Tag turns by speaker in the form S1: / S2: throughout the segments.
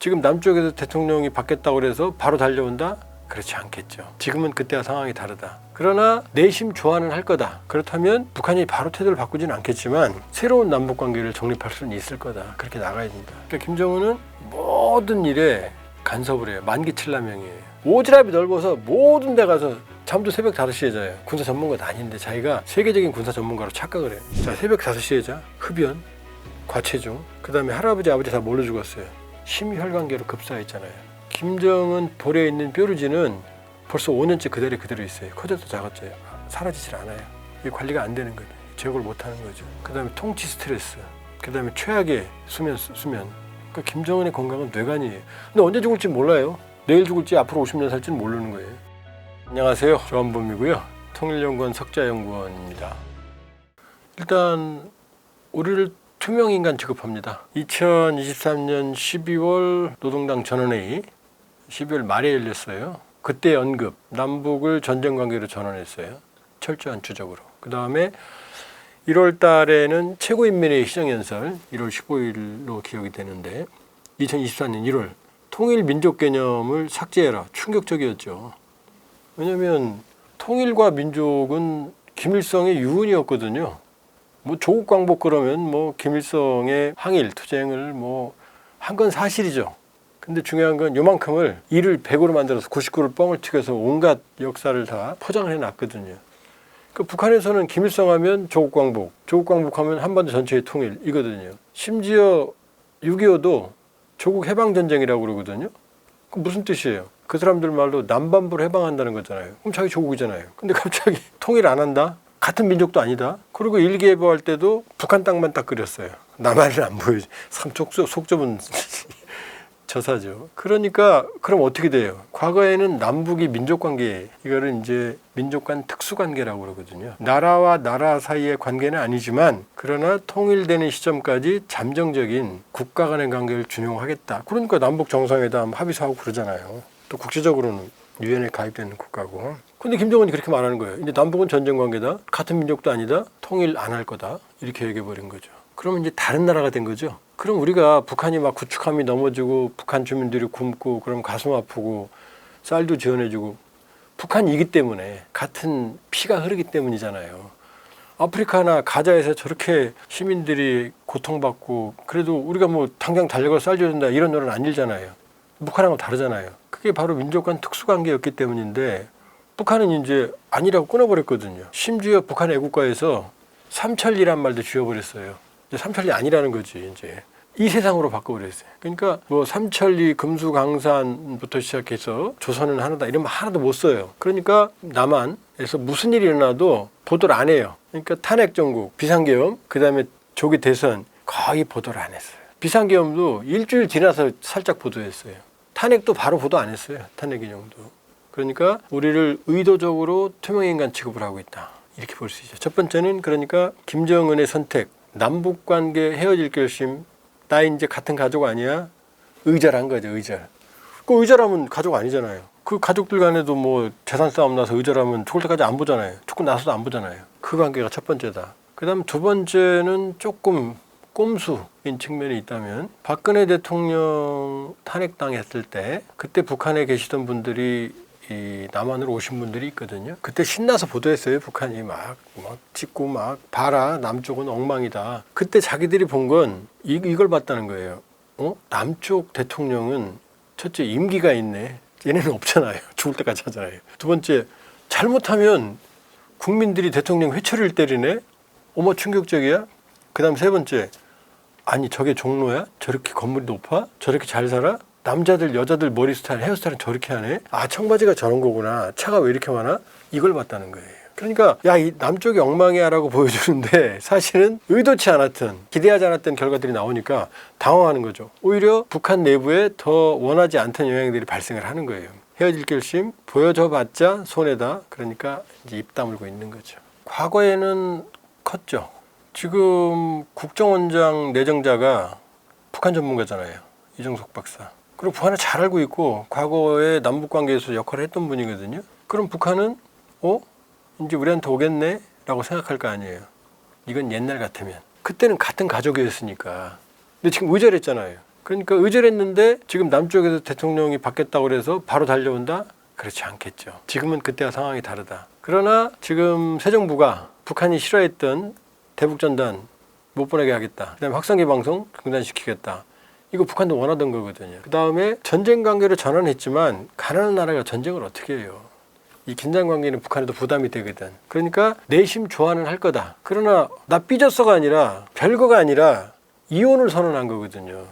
S1: 지금 남쪽에서 대통령이 바뀌었다고 그래서 바로 달려온다? 그렇지 않겠죠. 지금은 그때와 상황이 다르다. 그러나 내심 좋아는 할 거다. 그렇다면 북한이 바로 태도를 바꾸지는 않겠지만 새로운 남북관계를 정립할 수는 있을 거다. 그렇게 나가야 된다. 그러니까 김정은은 모든 일에 간섭을 해요. 만기칠라명이에요. 오지랖이 넓어서 모든 데 가서 잠도 새벽 5시에 자요. 군사 전문가도 아닌데 자기가 세계적인 군사 전문가로 착각을 해요. 자, 새벽 5시에 자. 흡연, 과체중, 그 다음에 할아버지 아버지 다 몰려 죽었어요. 심혈관계로 급사했잖아요. 김정은 볼에 있는 뾰루지는 벌써 5년째 그대로 있어요. 커져도 작았죠. 사라지질 않아요. 이게 관리가 안 되는 거죠. 제거를 못하는 거죠. 그 다음에 통치 스트레스, 그 다음에 최악의 수면. 그러니까 김정은의 건강은 뇌관이에요. 근데 언제 죽을지 몰라요. 내일 죽을지 앞으로 50년 살지는 모르는 거예요. 안녕하세요. 조한범이고요. 통일연구원 석자연구원입니다. 일단 우리를 투명인간 취급합니다. 2023년 12월 노동당 전원회의 12월 말에 열렸어요. 그때 언급, 남북을 전쟁관계로 전환했어요. 철저한 추적으로. 그 다음에 1월 달에는 최고인민회의 시정연설 1월 15일로 기억이 되는데 2024년 1월 통일민족 개념을 삭제해라. 충격적이었죠. 왜냐하면 통일과 민족은 김일성의 유언이었거든요. 뭐 조국 광복 그러면 뭐 김일성의 항일 투쟁을 뭐 한 건 사실이죠. 근데 중요한 건 요만큼을 1을 100으로 만들어서 99를 뻥을 튀겨서 온갖 역사를 다 포장을 해놨거든요. 그 북한에서는 김일성 하면 조국 광복 하면 한반도 전체의 통일 이거든요. 심지어 6.25도 조국 해방전쟁이라고 그러거든요. 그 무슨 뜻이에요? 그 사람들 말로 남반부를 해방한다는 거잖아요. 그럼 자기 조국이잖아요. 근데 갑자기 통일 안 한다? 같은 민족도 아니다. 그리고 일기예보할 때도 북한 땅만 딱 그렸어요. 남한을 안 보여줘. 참 속 좁은 저사죠. 그러니까 그럼 어떻게 돼요? 과거에는 남북이 민족관계, 이거를 이제 민족 간 특수관계라고 그러거든요. 나라와 나라 사이의 관계는 아니지만 그러나 통일되는 시점까지 잠정적인 국가 간의 관계를 준용하겠다. 그러니까 남북 정상회담 합의서하고 그러잖아요. 또 국제적으로는 유엔에 가입되는 국가고. 근데 김정은이 그렇게 말하는 거예요. 이제 남북은 전쟁 관계다. 같은 민족도 아니다. 통일 안 할 거다. 이렇게 얘기해버린 거죠. 그러면 이제 다른 나라가 된 거죠. 그럼 우리가 북한이 막 구축함이 넘어지고 북한 주민들이 굶고 그럼 가슴 아프고 쌀도 지원해주고 북한이기 때문에 같은 피가 흐르기 때문이잖아요. 아프리카나 가자에서 저렇게 시민들이 고통받고 그래도 우리가 뭐 당장 달려가 쌀 줘야 된다 이런 노래는 아니잖아요. 북한하고 다르잖아요. 그게 바로 민족 간 특수관계였기 때문인데 북한은 이제 아니라고 끊어버렸거든요. 심지어 북한 애국가에서 삼천리란 말도 지워버렸어요. 이제 삼천리 아니라는 거지 이제. 이 세상으로 바꿔버렸어요. 그러니까 뭐 삼천리 금수강산부터 시작해서 조선은 하나다 이런 말 하나도 못 써요. 그러니까 남한에서 무슨 일이 일어나도 보도를 안 해요. 그러니까 탄핵정국, 비상계엄, 그 다음에 조기 대선 거의 보도를 안 했어요. 비상계엄도 일주일 지나서 살짝 보도했어요. 탄핵도 바로 보도 안 했어요. 탄핵 인용도. 그러니까 우리를 의도적으로 투명인간 취급을 하고 있다. 이렇게 볼 수 있죠. 첫 번째는 그러니까 김정은의 선택, 남북관계 헤어질 결심, 나 이제 같은 가족 아니야? 의절한 거죠. 의절. 그 의절하면 가족 아니잖아요. 그 가족들 간에도 뭐 재산 싸움 나서 의절하면 죽을 때까지 안 보잖아요. 죽고 나서도 안 보잖아요. 그 관계가 첫 번째다. 그 다음 두 번째는 조금 꼼수인 측면이 있다면 박근혜 대통령 탄핵당했을 때 그때 북한에 계시던 분들이 이 남한으로 오신 분들이 있거든요. 그때 신나서 보도했어요. 북한이 막 찍고 막 봐라 남쪽은 엉망이다. 그때 자기들이 본 건 이걸 봤다는 거예요. 남쪽 대통령은 첫째 임기가 있네. 얘네는 없잖아요. 죽을 때까지 하잖아요. 두 번째 잘못하면 국민들이 대통령 회초리를 때리네. 어머 충격적이야. 그 다음 세 번째 아니 저게 종로야? 저렇게 건물이 높아? 저렇게 잘 살아? 남자들 여자들 머리 스타일 헤어스타일은 저렇게 하네. 아 청바지가 저런 거구나. 차가 왜 이렇게 많아? 이걸 봤다는 거예요. 그러니까 야 이 남쪽이 엉망이야 라고 보여주는데 사실은 의도치 않았던 기대하지 않았던 결과들이 나오니까 당황하는 거죠. 오히려 북한 내부에 더 원하지 않던 영향들이 발생을 하는 거예요. 헤어질 결심 보여줘봤자 손해다. 그러니까 이제 입 다물고 있는 거죠. 과거에는 컸죠. 지금 국정원장 내정자가 북한 전문가잖아요. 이정석 박사. 그리고 북한을 잘 알고 있고 과거에 남북관계에서 역할을 했던 분이거든요. 그럼 북한은 이제 우리한테 오겠네? 라고 생각할 거 아니에요. 이건 옛날 같으면. 그때는 같은 가족이었으니까. 근데 지금 의절했잖아요. 그러니까 의절했는데 지금 남쪽에서 대통령이 바뀌었다고 그래서 바로 달려온다? 그렇지 않겠죠. 지금은 그때와 상황이 다르다. 그러나 지금 새 정부가 북한이 싫어했던 대북전단 못 보내게 하겠다. 그다음에 확성기 방송 중단시키겠다. 이거 북한도 원하던 거거든요. 그 다음에 전쟁 관계로 전환했지만 가난한 나라가 전쟁을 어떻게 해요? 이 긴장 관계는 북한에도 부담이 되거든. 그러니까 내심 좋아는 할 거다. 그러나 나 삐졌어가 아니라 별거가 아니라 이혼을 선언한 거거든요.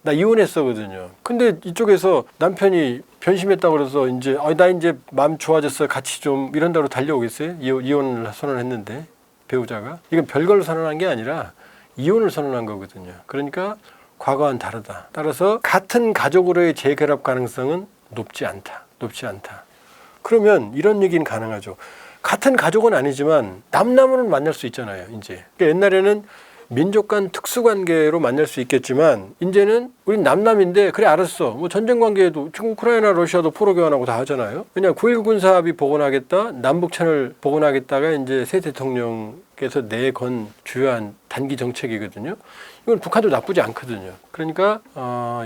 S1: 나 이혼했어거든요. 근데 이쪽에서 남편이 변심했다고 그래서 이제 나 이제 마음 좋아졌어 같이 좀 이런다고 달려오겠어요? 이혼을 선언했는데 배우자가 이건 별걸로 선언한 게 아니라 이혼을 선언한 거거든요. 그러니까 과거와는 다르다. 따라서 같은 가족으로의 재결합 가능성은 높지 않다. 그러면 이런 얘기는 가능하죠. 같은 가족은 아니지만 남남으로는 만날 수 있잖아요. 이제 그러니까 옛날에는 민족 간 특수관계로 만날 수 있겠지만 이제는 우린 남남인데 그래 알았어. 뭐 전쟁 관계에도 지금 우크라이나 러시아도 포로 교환하고 다 하잖아요. 왜냐 9.19 군사합의 복원하겠다. 남북 채널 복원하겠다가 이제 새 대통령께서 내건 주요한 단기 정책이거든요. 이건 북한도 나쁘지 않거든요. 그러니까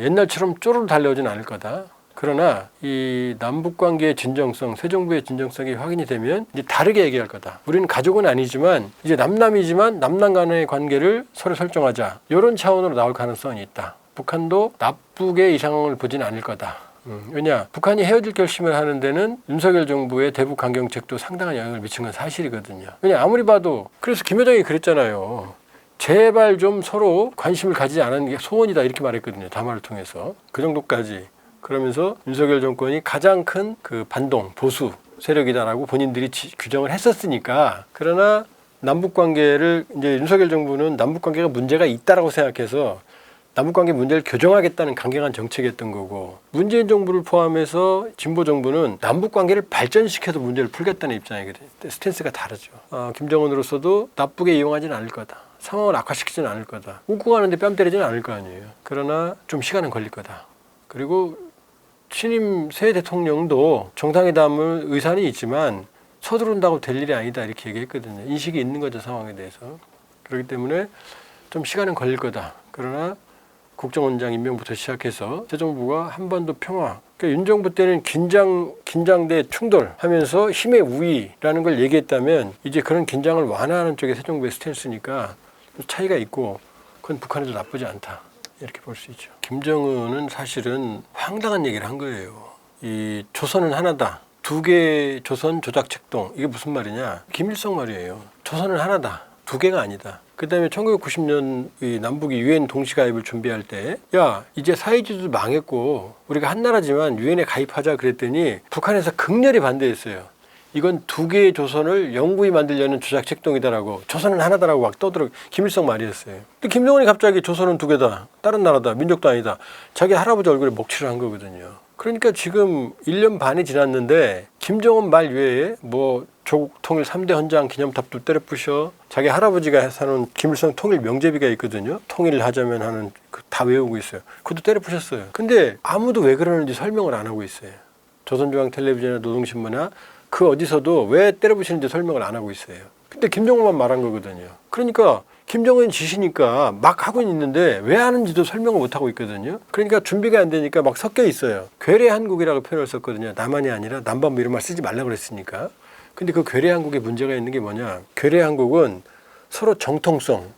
S1: 옛날처럼 쪼르르 달려오진 않을 거다. 그러나 이 남북 관계의 진정성, 새 정부의 진정성이 확인이 되면 이제 다르게 얘기할 거다. 우리는 가족은 아니지만 이제 남남이지만 남남 간의 관계를 서로 설정하자. 이런 차원으로 나올 가능성이 있다. 북한도 나쁘게 이 상황을 보진 않을 거다. 왜냐 북한이 헤어질 결심을 하는 데는 윤석열 정부의 대북 강경책도 상당한 영향을 미친 건 사실이거든요. 왜냐 아무리 봐도 그래서 김여정이 그랬잖아요. 제발 좀 서로 관심을 가지지 않은 게 소원이다 이렇게 말했거든요. 담화를 통해서. 그 정도까지. 그러면서 윤석열 정권이 가장 큰 그 반동, 보수 세력이다라고 본인들이 규정을 했었으니까 그러나 남북관계를 이제 윤석열 정부는 남북관계가 문제가 있다라고 생각해서 남북관계 문제를 교정하겠다는 강경한 정책이었던 거고 문재인 정부를 포함해서 진보 정부는 남북관계를 발전시켜서 문제를 풀겠다는 입장이거든요. 스탠스가 다르죠. 김정은으로서도 나쁘게 이용하지는 않을 거다. 상황을 악화시키지는 않을 거다. 웃고 가는데 뺨 때리지는 않을 거 아니에요. 그러나 좀 시간은 걸릴 거다. 그리고 신임 새 대통령도 정상회담을 의사는 있지만 서두른다고 될 일이 아니다 이렇게 얘기했거든요. 인식이 있는 거죠 상황에 대해서. 그렇기 때문에 좀 시간은 걸릴 거다. 그러나 국정원장 임명부터 시작해서 새 정부가 한반도 평화. 그러니까 윤 정부 때는 긴장대 충돌하면서 힘의 우위라는 걸 얘기했다면 이제 그런 긴장을 완화하는 쪽에 새 정부의 스탠스니까 차이가 있고 그건 북한에도 나쁘지 않다. 이렇게 볼 수 있죠. 김정은은 사실은 황당한 얘기를 한 거예요. 이 조선은 하나다. 두 개의 조선 조작 책동. 이게 무슨 말이냐. 김일성 말이에요. 조선은 하나다. 두 개가 아니다. 그 다음에 1990년 이 남북이 유엔 동시가입을 준비할 때 야 이제 사회주의도 망했고 우리가 한 나라지만 유엔에 가입하자 그랬더니 북한에서 극렬히 반대했어요. 이건 두 개의 조선을 영구히 만들려는 조작 책동이다라고 조선은 하나다라고 막 떠들어 김일성 말이었어요. 근데 김정은이 갑자기 조선은 두 개다. 다른 나라다. 민족도 아니다. 자기 할아버지 얼굴에 먹칠을 한 거거든요. 그러니까 지금 1년 반이 지났는데 김정은 말 외에 뭐 조국 통일 3대 헌장 기념탑도 때려 부셔. 자기 할아버지가 사는 김일성 통일 명제비가 있거든요. 통일을 하자면 하는 다 외우고 있어요. 그것도 때려 부셨어요. 근데 아무도 왜 그러는지 설명을 안 하고 있어요. 조선중앙텔레비전이나 노동신문이나 그 어디서도 왜 때려부시는지 설명을 안 하고 있어요. 근데 김정은만 말한 거거든요. 그러니까 김정은 지시니까 막 하고 있는데 왜 하는지도 설명을 못 하고 있거든요. 그러니까 준비가 안 되니까 막 섞여 있어요. 괴뢰한국이라고 표현을 썼거든요. 남한이 아니라 남반부 이런 말 쓰지 말라고 그랬으니까. 근데 그 괴뢰한국에 문제가 있는 게 뭐냐. 괴뢰한국은 서로 정통성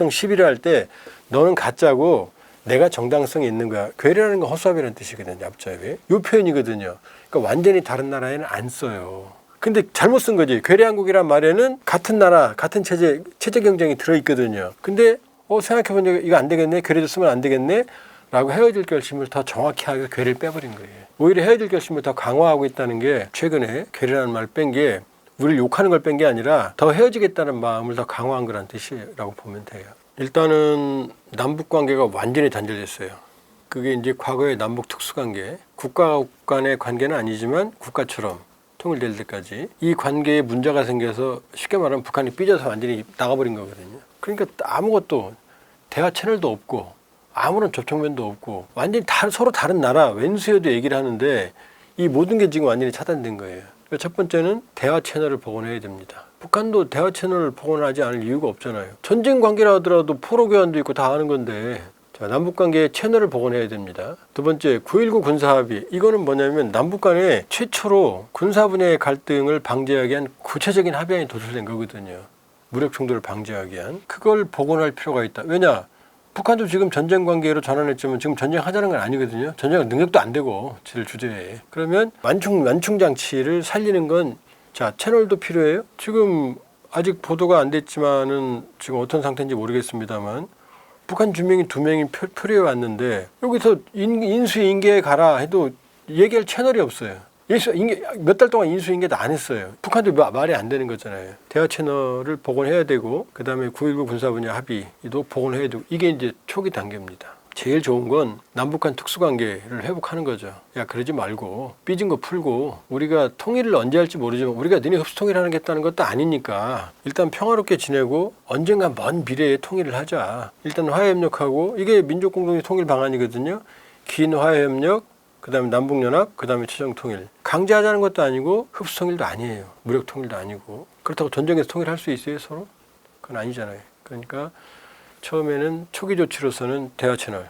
S1: 시비를 할 때 너는 가짜고 내가 정당성이 있는 거야. 괴뢰라는 건 허수아비라는 뜻이거든요. 얍자비. 이 표현이거든요. 그러니까 완전히 다른 나라에는 안 써요. 근데 잘못 쓴 거지. 괴뢰한국이란 말에는 같은 나라, 같은 체제 경쟁이 들어있거든요. 근데 생각해보니까 이거 안 되겠네. 괴뢰도 쓰면 안 되겠네. 라고 헤어질 결심을 더 정확히 하게 괴뢰를 빼버린 거예요. 오히려 헤어질 결심을 더 강화하고 있다는 게 최근에 괴뢰라는 말을 뺀 게 우리를 욕하는 걸 뺀 게 아니라 더 헤어지겠다는 마음을 더 강화한 거란 뜻이라고 보면 돼요. 일단은 남북 관계가 완전히 단절됐어요. 그게 이제 과거의 남북 특수관계, 국가 간의 관계는 아니지만 국가처럼 통일될 때까지 이 관계에 문제가 생겨서 쉽게 말하면 북한이 삐져서 완전히 나가버린 거거든요. 그러니까 아무것도 대화 채널도 없고 아무런 접촉면도 없고 완전히 서로 다른 나라 왼수여도 얘기를 하는데 이 모든 게 지금 완전히 차단된 거예요. 그러니까 첫 번째는 대화 채널을 복원해야 됩니다. 북한도 대화 채널을 복원하지 않을 이유가 없잖아요. 전쟁 관계라 하더라도 포로 교환도 있고 다 하는 건데 자, 남북관계의 채널을 복원해야 됩니다. 두 번째, 9.19 군사합의. 이거는 뭐냐면 남북 간에 최초로 군사 분야의 갈등을 방지하기 위한 구체적인 합의안이 도출된 거거든요. 무력 충돌을 방지하기 위한. 그걸 복원할 필요가 있다. 왜냐? 북한도 지금 전쟁 관계로 전환했지만 지금 전쟁하자는 건 아니거든요. 전쟁 능력도 안 되고 지를 주제에. 그러면 완충 장치를 살리는 건 자, 채널도 필요해요. 지금 아직 보도가 안 됐지만은 지금 어떤 상태인지 모르겠습니다만 북한 주민이 2명이 표류해 왔는데 여기서 인수인계에 가라 해도 얘기할 채널이 없어요. 몇 달 동안 인수인계도 안 했어요. 북한도 말이 안 되는 거잖아요. 대화 채널을 복원해야 되고 그다음에 9.19 군사분야 합의도 복원해야 되고 이게 이제 초기 단계입니다. 제일 좋은 건 남북한 특수관계를 회복하는 거죠. 야, 그러지 말고 삐진 거 풀고 우리가 통일을 언제 할지 모르지만 우리가 너네 흡수통일하겠다는 것도 아니니까 일단 평화롭게 지내고 언젠가 먼 미래에 통일을 하자. 일단 화해협력하고 이게 민족공동체 통일 방안이거든요. 긴 화해협력, 그다음에 남북연합, 그다음에 최종통일. 강제하자는 것도 아니고 흡수통일도 아니에요. 무력통일도 아니고. 그렇다고 전쟁에서 통일할 수 있어요 서로? 그건 아니잖아요. 그러니까 처음에는 초기 조치로서는 대화 채널,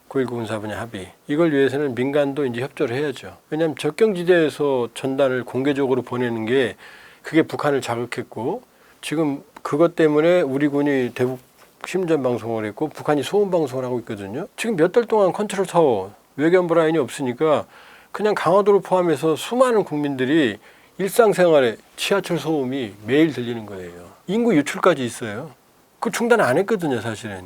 S1: 9.19 군사분야 합의. 이걸 위해서는 민간도 이제 협조를 해야죠. 왜냐하면 접경지대에서 전단을 공개적으로 보내는 게 그게 북한을 자극했고 지금 그것 때문에 우리 군이 대북 심전 방송을 했고 북한이 소음 방송을 하고 있거든요. 지금 몇 달 동안 컨트롤 타워, 외교안보 라인이 없으니까 그냥 강화도를 포함해서 수많은 국민들이 일상생활에 지하철 소음이 매일 들리는 거예요. 인구 유출까지 있어요. 그 중단 안 했거든요, 사실은.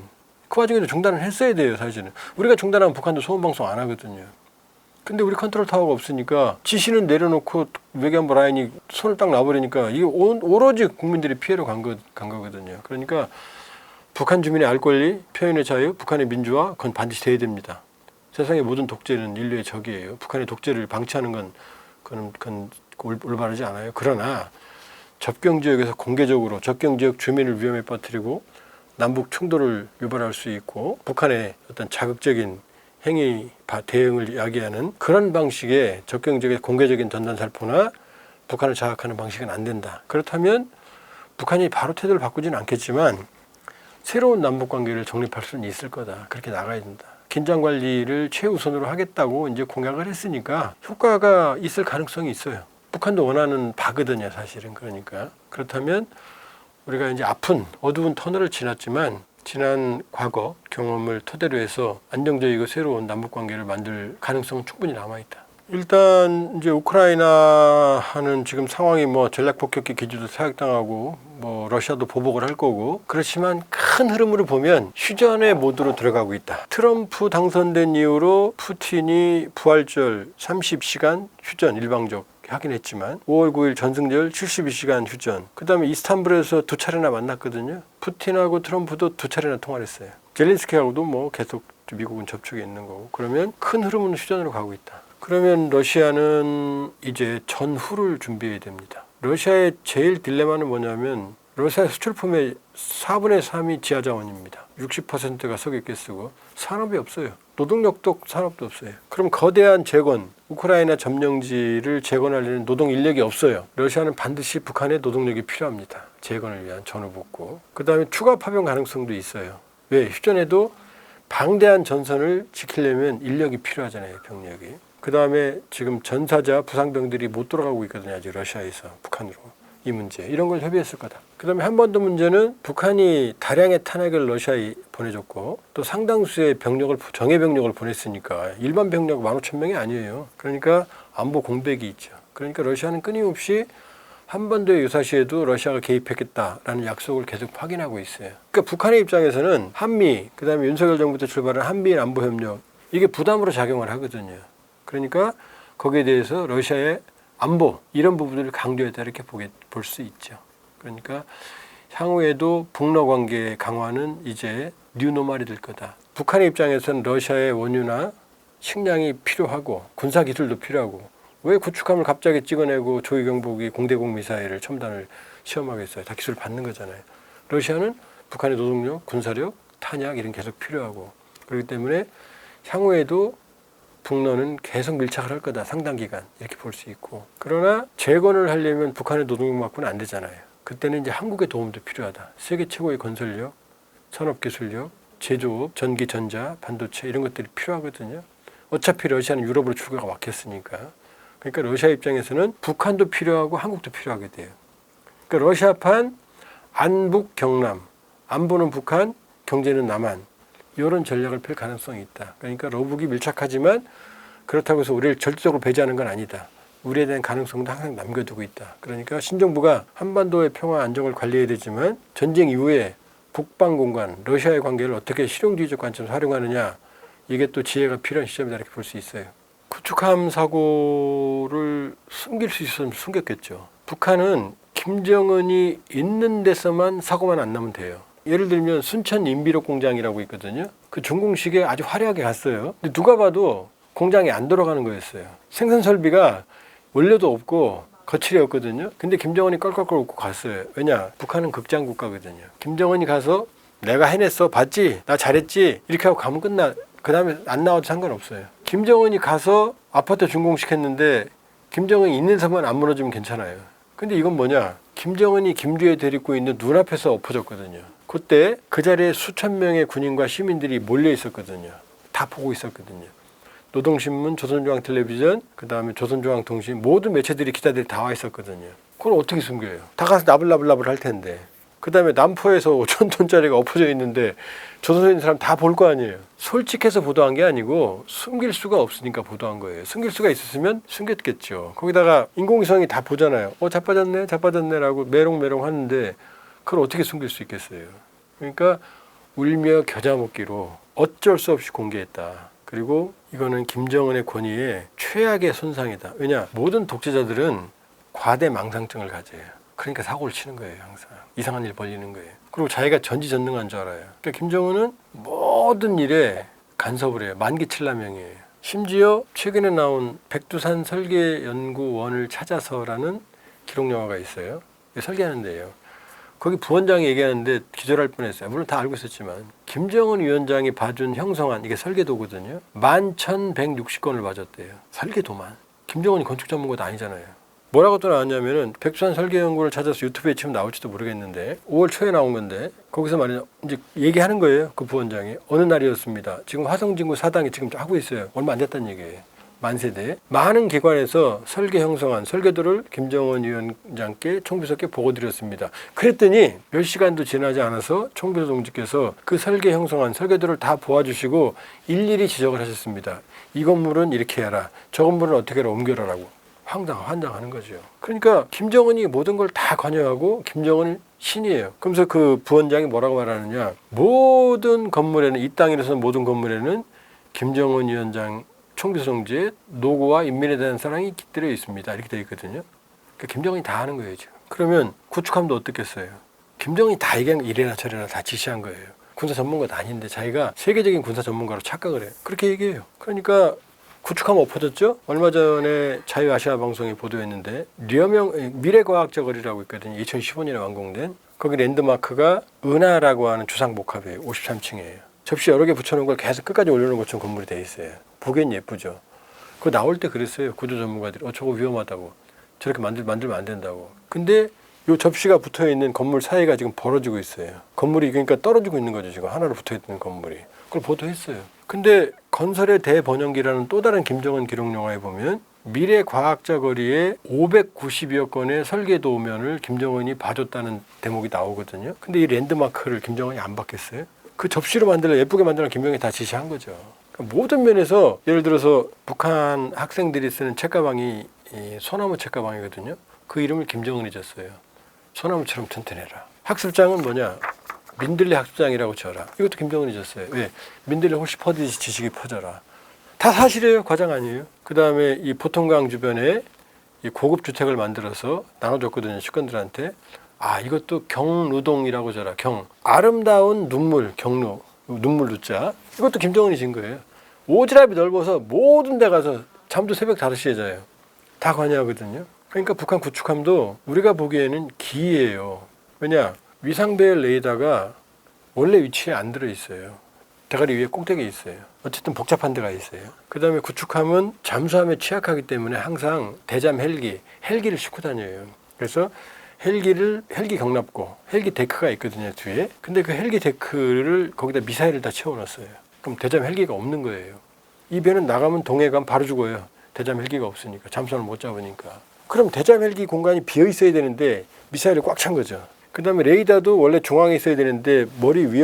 S1: 그 와중에도 중단을 했어야 돼요, 사실은. 우리가 중단하면 북한도 소음방송 안 하거든요. 근데 우리 컨트롤 타워가 없으니까 지시는 내려놓고 외교안보 라인이 손을 딱 놔버리니까 이게 오로지 국민들이 피해로 간 거거든요. 그러니까 북한 주민의 알 권리, 표현의 자유, 북한의 민주화, 그건 반드시 돼야 됩니다. 세상의 모든 독재는 인류의 적이에요. 북한의 독재를 방치하는 그건 올바르지 않아요. 그러나 접경 지역에서 공개적으로 접경 지역 주민을 위험에 빠뜨리고 남북 충돌을 유발할 수 있고 북한의 어떤 자극적인 행위 대응을 야기하는 그런 방식의 접경 지역의 공개적인 전단 살포나 북한을 자극하는 방식은 안 된다. 그렇다면 북한이 바로 태도를 바꾸지는 않겠지만 새로운 남북 관계를 정립할 수는 있을 거다. 그렇게 나가야 된다. 긴장 관리를 최우선으로 하겠다고 이제 공약을 했으니까 효과가 있을 가능성이 있어요. 북한도 원하는 바거든요, 사실은. 그러니까 그렇다면 우리가 이제 아픈 어두운 터널을 지났지만 지난 과거 경험을 토대로 해서 안정적이고 새로운 남북 관계를 만들 가능성은 충분히 남아 있다. 일단 이제 우크라이나하는 지금 상황이 뭐 전략 폭격기 기지도 사격당하고 뭐 러시아도 보복을 할 거고 그렇지만 큰 흐름으로 보면 휴전의 모드로 들어가고 있다. 트럼프 당선된 이후로 푸틴이 부활절 30시간 휴전 일방적 하긴 했지만 5월 9일 전승절 72시간 휴전. 그다음에 이스탄불에서 2차례나 만났거든요. 푸틴하고 트럼프도 2차례나 통화를 했어요. 젤렌스키하고도 뭐 계속 미국은 접촉이 있는 거고. 그러면 큰 흐름은 휴전으로 가고 있다. 그러면 러시아는 이제 전후를 준비해야 됩니다. 러시아의 제일 딜레마는 뭐냐면 러시아 수출품의 4분의 3이 지하자원입니다. 60%가 석유가스 쓰고 산업이 없어요. 노동력도 산업도 없어요. 그럼 거대한 재건, 우크라이나 점령지를 재건하려는 노동 인력이 없어요. 러시아는 반드시 북한의 노동력이 필요합니다. 재건을 위한 전후복구. 그 다음에 추가 파병 가능성도 있어요. 왜? 휴전에도 방대한 전선을 지키려면 인력이 필요하잖아요. 병력이. 그 다음에 지금 전사자 부상병들이 못 돌아가고 있거든요. 아직 러시아에서 북한으로. 이 문제. 이런 걸 협의했을 거다. 그 다음에 한 번 더 문제는 북한이 다량의 탄약을 러시아에 보내줬고 또 상당수의 정예 병력을 보냈으니까 일반 병력 15,000명이 아니에요. 그러니까 안보 공백이 있죠. 그러니까 러시아는 끊임없이 한반도의 유사시에도 러시아가 개입했겠다라는 약속을 계속 확인하고 있어요. 그러니까 북한의 입장에서는 한미, 그 다음에 윤석열 정부 때 출발한 한미일 안보협력 이게 부담으로 작용을 하거든요. 그러니까 거기에 대해서 러시아의 안보 이런 부분들을 강조했다 이렇게 볼 수 있죠. 그러니까 향후에도 북러 관계 강화는 이제 뉴노멀이 될 거다. 북한의 입장에서는 러시아의 원유나 식량이 필요하고 군사 기술도 필요하고 왜 구축함을 갑자기 찍어내고 조이경보기 공대공 미사일을 첨단을 시험하겠어요. 다 기술 받는 거잖아요. 러시아는 북한의 노동력, 군사력, 탄약 이런 계속 필요하고 그렇기 때문에 향후에도 북러는 계속 밀착을 할 거다. 상당 기간 이렇게 볼 수 있고 그러나 재건을 하려면 북한의 노동력만큼은 안 되잖아요. 그때는 이제 한국의 도움도 필요하다. 세계 최고의 건설력, 산업기술력, 제조업, 전기, 전자, 반도체 이런 것들이 필요하거든요. 어차피 러시아는 유럽으로 출구가 막혔으니까. 그러니까 러시아 입장에서는 북한도 필요하고 한국도 필요하게 돼요. 그러니까 러시아판 안북 경남, 안보는 북한, 경제는 남한 이런 전략을 펼 가능성이 있다. 그러니까 러북이 밀착하지만 그렇다고 해서 우리를 절대적으로 배제하는 건 아니다. 우리에 대한 가능성도 항상 남겨두고 있다. 그러니까 신정부가 한반도의 평화 안정을 관리해야 되지만 전쟁 이후에 북방 공간, 러시아의 관계를 어떻게 실용주의적 관점에서 활용하느냐 이게 또 지혜가 필요한 시점이다 이렇게 볼 수 있어요. 구축함 사고를 숨길 수 있었으면 숨겼겠죠. 북한은 김정은이 있는 데서만 사고만 안 나면 돼요. 예를 들면 순천 인비록 공장이라고 있거든요. 그 준공식에 아주 화려하게 갔어요. 근데 누가 봐도 공장이 안 돌아가는 거였어요. 생산 설비가 원료도 없고 거칠이 없거든요. 근데 김정은이 껄껄껄 웃고 갔어요. 왜냐? 북한은 극장 국가거든요. 김정은이 가서 내가 해냈어. 봤지? 나 잘했지? 이렇게 하고 가면 끝나. 그 다음에 안 나와도 상관없어요. 김정은이 가서 아파트 준공식 했는데 김정은이 있는 데서만 안 무너지면 괜찮아요. 근데 이건 뭐냐? 김정은이 김주에 데리고 있는 눈앞에서 엎어졌거든요. 그때 그 자리에 수천 명의 군인과 시민들이 몰려 있었거든요. 다 보고 있었거든요. 노동신문, 조선중앙텔레비전, 그 다음에 조선중앙통신 모든 매체들이 기자들이 다 와 있었거든요. 그걸 어떻게 숨겨요? 다 가서 나불나불 할 텐데. 그 다음에 남포에서 5,000톤짜리가 엎어져 있는데 조선에 있는 사람 다 볼 거 아니에요. 솔직해서 보도한 게 아니고 숨길 수가 없으니까 보도한 거예요. 숨길 수가 있었으면 숨겼겠죠. 거기다가 인공위성이 다 보잖아요. 자빠졌네라고 메롱메롱 하는데 그걸 어떻게 숨길 수 있겠어요. 그러니까 울며 겨자 먹기로 어쩔 수 없이 공개했다. 그리고 이거는 김정은의 권위에 최악의 손상이다. 왜냐? 모든 독재자들은 과대 망상증을 가져요. 그러니까 사고를 치는 거예요. 항상. 이상한 일 벌리는 거예요. 그리고 자기가 전지전능한 줄 알아요. 그러니까 김정은은 모든 일에 간섭을 해요. 만기칠라명이에요. 심지어 최근에 나온 백두산 설계연구원을 찾아서라는 기록영화가 있어요. 설계하는 데예요. 거기 부원장이 얘기하는데 기절할 뻔했어요. 물론 다 알고 있었지만 김정은 위원장이 봐준 형성안 이게 설계도거든요. 11,160건을 봐줬대요. 설계도만. 김정은이 건축 전문가도 아니잖아요. 뭐라고 또 나왔냐면은 백두산 설계연구를 찾아서 유튜브에 치면 나올지도 모르겠는데 5월 초에 나온 건데 거기서 말이죠. 이제 얘기하는 거예요. 그 부원장이 어느 날이었습니다. 지금 화성진구 사당이 지금 하고 있어요. 얼마 안 됐다는 얘기예요. 만세대 많은 기관에서 설계 형성안 설계도를 김정은 위원장께 총비서께 보고드렸습니다. 그랬더니 몇 시간도 지나지 않아서 총비서 동지께서 그 설계 형성안 설계도를 다 보아주시고 일일이 지적을 하셨습니다. 이 건물은 이렇게 해라. 저 건물은 어떻게 해라 옮겨라라고. 환장하는 거죠. 그러니까 김정은이 모든 걸 다 관여하고 김정은은 신이에요. 그러면서 그 부원장이 뭐라고 말하느냐. 모든 건물에는 이 땅에서는 모든 건물에는 김정은 위원장 총비서정지의 노고와 인민에 대한 사랑이 깃들여 있습니다. 이렇게 되어 있거든요. 그러니까 김정은이 다 하는 거예요. 지금. 그러면 구축함도 어떻겠어요. 김정은이 다 얘기한 이래라 저래라 다 지시한 거예요. 군사 전문가도 아닌데 자기가 세계적인 군사 전문가로 착각을 해요. 그렇게 얘기해요. 그러니까 구축함 엎어졌죠? 얼마 전에 자유아시아 방송이 보도했는데 미래과학자 거리라고 있거든요. 2015년에 완공된. 거기 랜드마크가 은하라고 하는 주상복합이에요. 53층이에요. 접시 여러 개 붙여놓은 걸 계속 끝까지 올려놓은 것처럼 건물이 돼 있어요. 보기엔 예쁘죠. 그거 나올 때 그랬어요. 구조 전문가들이. 저거 위험하다고. 저렇게 만들면 안 된다고. 근데 이 접시가 붙어있는 건물 사이가 지금 벌어지고 있어요. 건물이 그러니까 떨어지고 있는 거죠. 지금 하나로 붙어있는 건물이. 그걸 보도했어요. 근데 건설의 대번영기라는 또 다른 김정은 기록 영화에 보면 미래과학자 거리에 590여 건의 설계도면을 김정은이 봐줬다는 대목이 나오거든요. 근데 이 랜드마크를 김정은이 안 받겠어요? 그 접시로 예쁘게 만들어 김정은이 다 지시한 거죠. 그러니까 모든 면에서 예를 들어서 북한 학생들이 쓰는 책가방이 소나무 책가방이거든요. 그 이름을 김정은이 줬어요. 소나무처럼 튼튼해라. 학습장은 뭐냐? 민들레 학습장이라고 쳐라. 이것도 김정은이 줬어요. 왜? 민들레 홀씨 퍼지듯이 지식이 퍼져라. 다 사실이에요. 과장 아니에요. 그 다음에 이 보통강 주변에 이 고급 주택을 만들어서 나눠줬거든요. 식권들한테. 이것도 경루동이라고 줘라. 아름다운 눈물, 경루. 눈물 누자. 이것도 김정은이 진 거예요. 오지랖이 넓어서 모든 데 가서 잠도 새벽 5시에 자요. 다 관여하거든요. 그러니까 북한 구축함도 우리가 보기에는 기이해요. 왜냐? 위상배열 레이더가 원래 위치에 안 들어있어요. 대가리 위에 꼭대기에 있어요. 어쨌든 복잡한 데가 있어요. 그 다음에 구축함은 잠수함에 취약하기 때문에 항상 대잠 헬기를 싣고 다녀요. 그래서 헬기 경납고 헬기 데크가 있거든요 뒤에. 근데 그 헬기 데크를 거기다 미사일을 다 채워놨어요. 그럼 대잠 헬기가 없는 거예요. 이 배는 나가면 동해 가면 바로 죽어요. 대잠 헬기가 없으니까, 잠수함을 못 잡으니까. 그럼 대잠 헬기 공간이 비어 있어야 되는데 미사일이 꽉 찬 거죠. 그 다음에 레이더도 원래 중앙에 있어야 되는데 머리 위에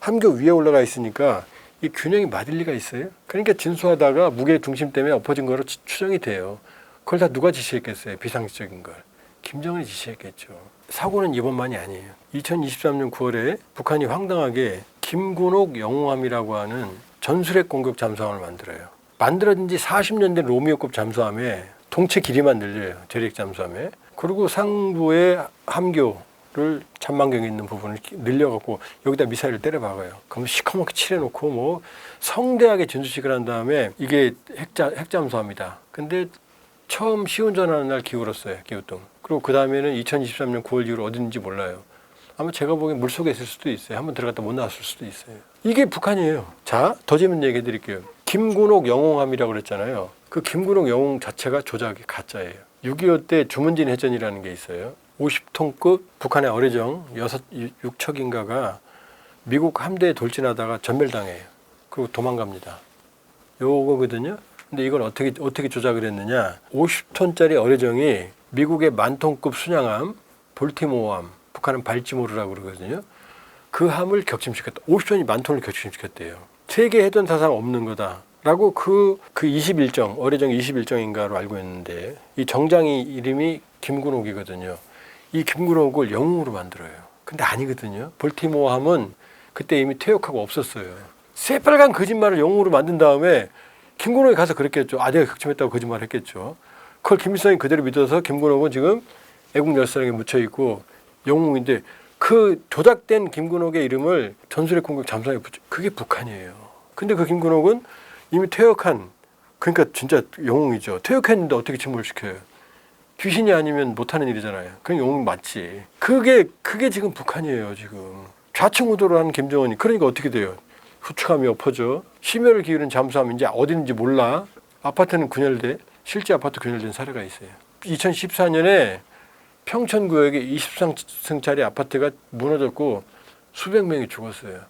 S1: 함교 위에 올라가 있으니까 이 균형이 맞을 리가 있어요? 그러니까 진수하다가 무게 중심 때문에 엎어진 거로 추정이 돼요. 그걸 다 누가 지시했겠어요? 비상식적인 걸. 김정은이 지시했겠죠. 사고는 이번만이 아니에요. 2023년 9월에 북한이 황당하게 김군옥 영웅함이라고 하는 전술핵 공격 잠수함을 만들어요. 만들어진 지 40년 된 로미오급 잠수함에 동체 길이만 늘려요. 저력식 잠수함에. 그리고 상부에 함교를 잔망경에 있는 부분을 늘려갖고 여기다 미사일을 때려 박아요. 그럼 시커멓게 칠해놓고 뭐 성대하게 진수식을 한 다음에 이게 핵잠수함이다. 근데 처음 시운전하는 날 기울었어요. 기우뚱. 그리고 그 다음에는 2023년 9월 이후로 어딘지 몰라요. 아마 제가 보기엔 물속에 있을 수도 있어요. 한번 들어갔다 못 나왔을 수도 있어요. 이게 북한이에요. 자, 더 재밌는 얘기 해드릴게요. 김군옥 영웅함이라고 그랬잖아요. 그 김군옥 영웅 자체가 조작이 가짜예요. 6.25 때 주문진 해전이라는 게 있어요. 50톤급 북한의 어뢰정 6척인가가 미국 함대에 돌진하다가 전멸당해요. 그리고 도망갑니다. 요거거든요. 근데 이걸 어떻게 조작을 했느냐. 50톤짜리 어뢰정이 미국의 만톤급 순양함, 볼티모어함, 북한은 발지모르라고 그러거든요. 그 함을 격침시켰다. 50톤이 만톤을 격침시켰대요. 세계 해전 사상 없는 거다. 라고 그 21정, 어뢰정 21정인가로 알고 있는데 이 정장이 이름이 김군옥이거든요. 이 김군옥을 영웅으로 만들어요. 근데 아니거든요. 볼티모어함은 그때 이미 퇴역하고 없었어요. 새빨간 거짓말을 영웅으로 만든 다음에 김군옥이 가서 그랬겠죠. 아, 내가 격침했다고 거짓말 했겠죠. 그걸 김일성이 그대로 믿어서 김군옥은 지금 애국열사령에 묻혀있고 영웅인데 그 조작된 김군옥의 이름을 전술핵 공격 잠수함에 붙여. 그게 북한이에요. 근데 그 김군옥은 이미 퇴역한, 그러니까 진짜 영웅이죠. 퇴역했는데 어떻게 침몰을 시켜요? 귀신이 아니면 못하는 일이잖아요. 그건 영웅 맞지. 그게 지금 북한이에요. 지금 좌충우돌을 하는 김정은이. 그러니까 어떻게 돼요? 후추함이 엎어져. 심혈을 기울인 잠수함 이제 어디 있는지 몰라. 아파트는 균열돼. 실제 아파트 균열된 사례가 있어요. 2014년에 평천구역에 20층짜리 아파트가 무너졌고 수백 명이 죽었어요.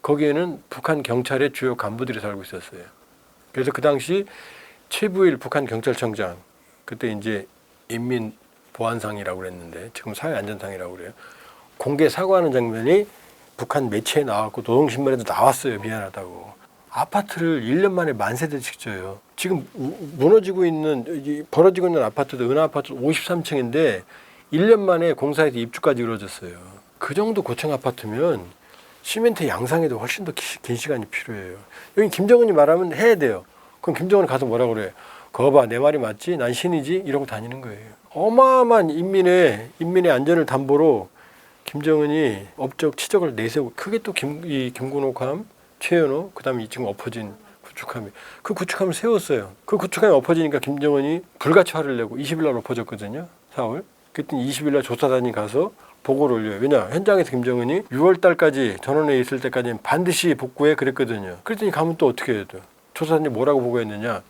S1: 거기에는 북한 경찰의 주요 간부들이 살고 있었어요. 그래서 그 당시 최부일 북한 경찰청장, 그때 이제 인민보안상이라고 그랬는데 지금 사회안전상이라고 그래요. 공개 사과하는 장면이 북한 매체에 나왔고 노동신문에도 나왔어요. 미안하다고. 아파트를 1년 만에 만세대씩 져요. 지금 무너지고 있는, 벌어지고 있는 아파트도 은하아파트 53층인데 1년 만에 공사에서 입주까지 이루어졌어요. 그 정도 고층 아파트면 시멘트 양상에도 훨씬 더 긴 시간이 필요해요. 여기 김정은이 말하면 해야 돼요. 그럼 김정은이 가서 뭐라고 그래? 그거 봐, 내 말이 맞지? 난 신이지? 이러고 다니는 거예요. 어마어마한 인민의 안전을 담보로 김정은이 업적 치적을 내세우고, 그게 또 김군옥함, 최연호, 그 다음에 지금 엎어진 구축함이, 그 구축함을 세웠어요. 그 구축함이 엎어지니까 김정은이 불같이 화를 내고 20일 날 엎어졌거든요. 4월. 그때 20일 날 조사단이 가서 보고를 올려요. 왜냐? 현장에서 김정은이 6월 달까지 전원에 있을 때까지는 반드시 복구해 그랬거든요. 그랬더니 가면 또 어떻게 해야 돼? 조사단이 뭐라고 보고했느냐?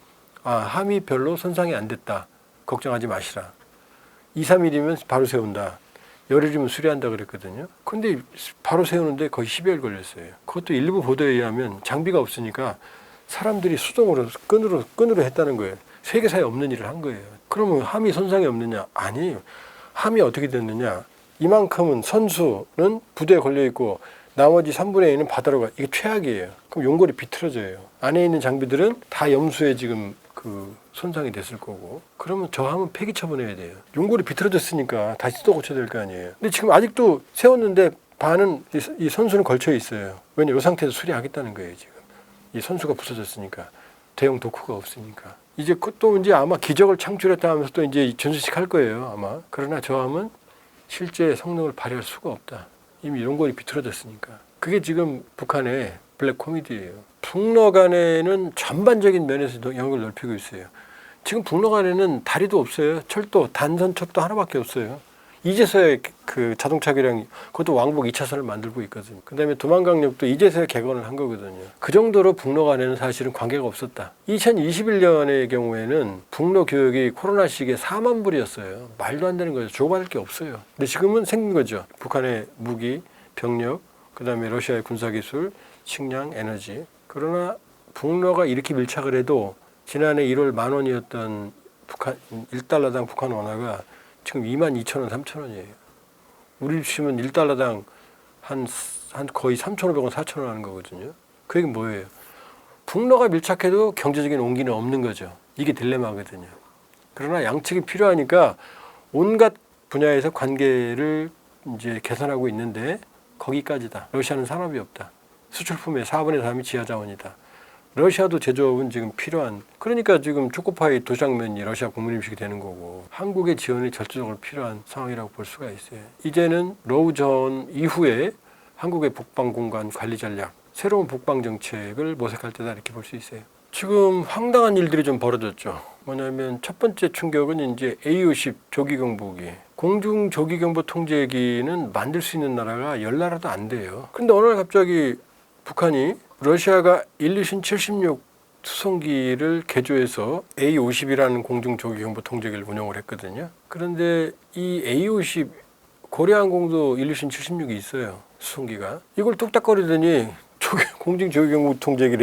S1: 아, 함이 별로 손상이 안 됐다. 걱정하지 마시라. 2, 3일이면 바로 세운다. 열흘이면 수리한다 그랬거든요. 근데 바로 세우는데 거의 10여일 걸렸어요. 그것도 일부 보도에 의하면 장비가 없으니까 사람들이 수동으로 끈으로 했다는 거예요. 세계사에 없는 일을 한 거예요. 그러면 함이 손상이 없느냐? 아니에요. 함이 어떻게 됐느냐? 이만큼은 선수는 부대에 걸려있고 나머지 3분의 2는 바다로 가. 이게 최악이에요. 그럼 용골이 비틀어져요. 안에 있는 장비들은 다 염수에 지금 그 손상이 됐을 거고. 그러면 저 함은 폐기 처분해야 돼요. 용골이 비틀어졌으니까 다시 또 고쳐야 될 거 아니에요. 근데 지금 아직도 세웠는데 반은 이 선수는 걸쳐 있어요. 왜냐, 이 상태에서 수리하겠다는 거예요. 지금 이 선수가 부서졌으니까, 대형 도크가 없으니까. 이제 또 이제 아마 기적을 창출했다 하면서 또 이제 전수식 할 거예요. 아마. 그러나 저 함은 실제 성능을 발휘할 수가 없다. 이미 용골이 비틀어졌으니까. 그게 지금 북한의 블랙 코미디예요. 북러간에는 전반적인 면에서 영역을 넓히고 있어요. 지금 북러간에는 다리도 없어요. 철도, 단선철도 하나밖에 없어요. 이제서야 그 자동차 개량, 그것도 왕복 2차선을 만들고 있거든요. 그다음에 도만강역도 이제서야 개건을 한 거거든요. 그 정도로 북로 간에는 사실은 관계가 없었다. 2021년의 경우에는 북로 교역이 코로나 시기에 4만 불이었어요. 말도 안 되는 거죠. 주고받을 게 없어요. 근데 지금은 생긴 거죠. 북한의 무기, 병력, 그다음에 러시아의 군사기술, 식량, 에너지. 그러나 북로가 이렇게 밀착을 해도 지난해 1월 10,000원이었던 북한 1달러당 북한 원화가 지금 22,000원, 3,000원이에요. 우리 치면 1달러당 한 거의 3,500원, 4,000원 하는 거거든요. 그 얘기는 뭐예요? 북로가 밀착해도 경제적인 온기는 없는 거죠. 이게 딜레마거든요. 그러나 양측이 필요하니까 온갖 분야에서 관계를 이제 개선하고 있는데 거기까지다. 러시아는 산업이 없다. 수출품의 4분의 3이 지하자원이다. 러시아도 제조업은 지금 필요한, 그러니까 지금 초코파이 도장면이 러시아 국민 음식이 되는 거고 한국의 지원이 절대적으로 필요한 상황이라고 볼 수가 있어요. 이제는 러우 전 이후에 한국의 북방 공간 관리 전략, 새로운 북방 정책을 모색할 때다 이렇게 볼 수 있어요. 지금 황당한 일들이 좀 벌어졌죠. 뭐냐면 첫 번째 충격은 이제 A-50 조기경보기, 공중 조기경보 통제기는 만들 수 있는 나라가 10나라도 안 돼요. 근데 어느 날 갑자기 북한이 러시아가 일류신 76 수송기를 개조해서 A-50이라는 공중 조기경보 통제기를 운용을 했거든요. 그런데 이 A-50 고려항공도 일류신 76이 있어요. 수송기가. 이걸 뚝딱거리더니 공중 조기경보 통제기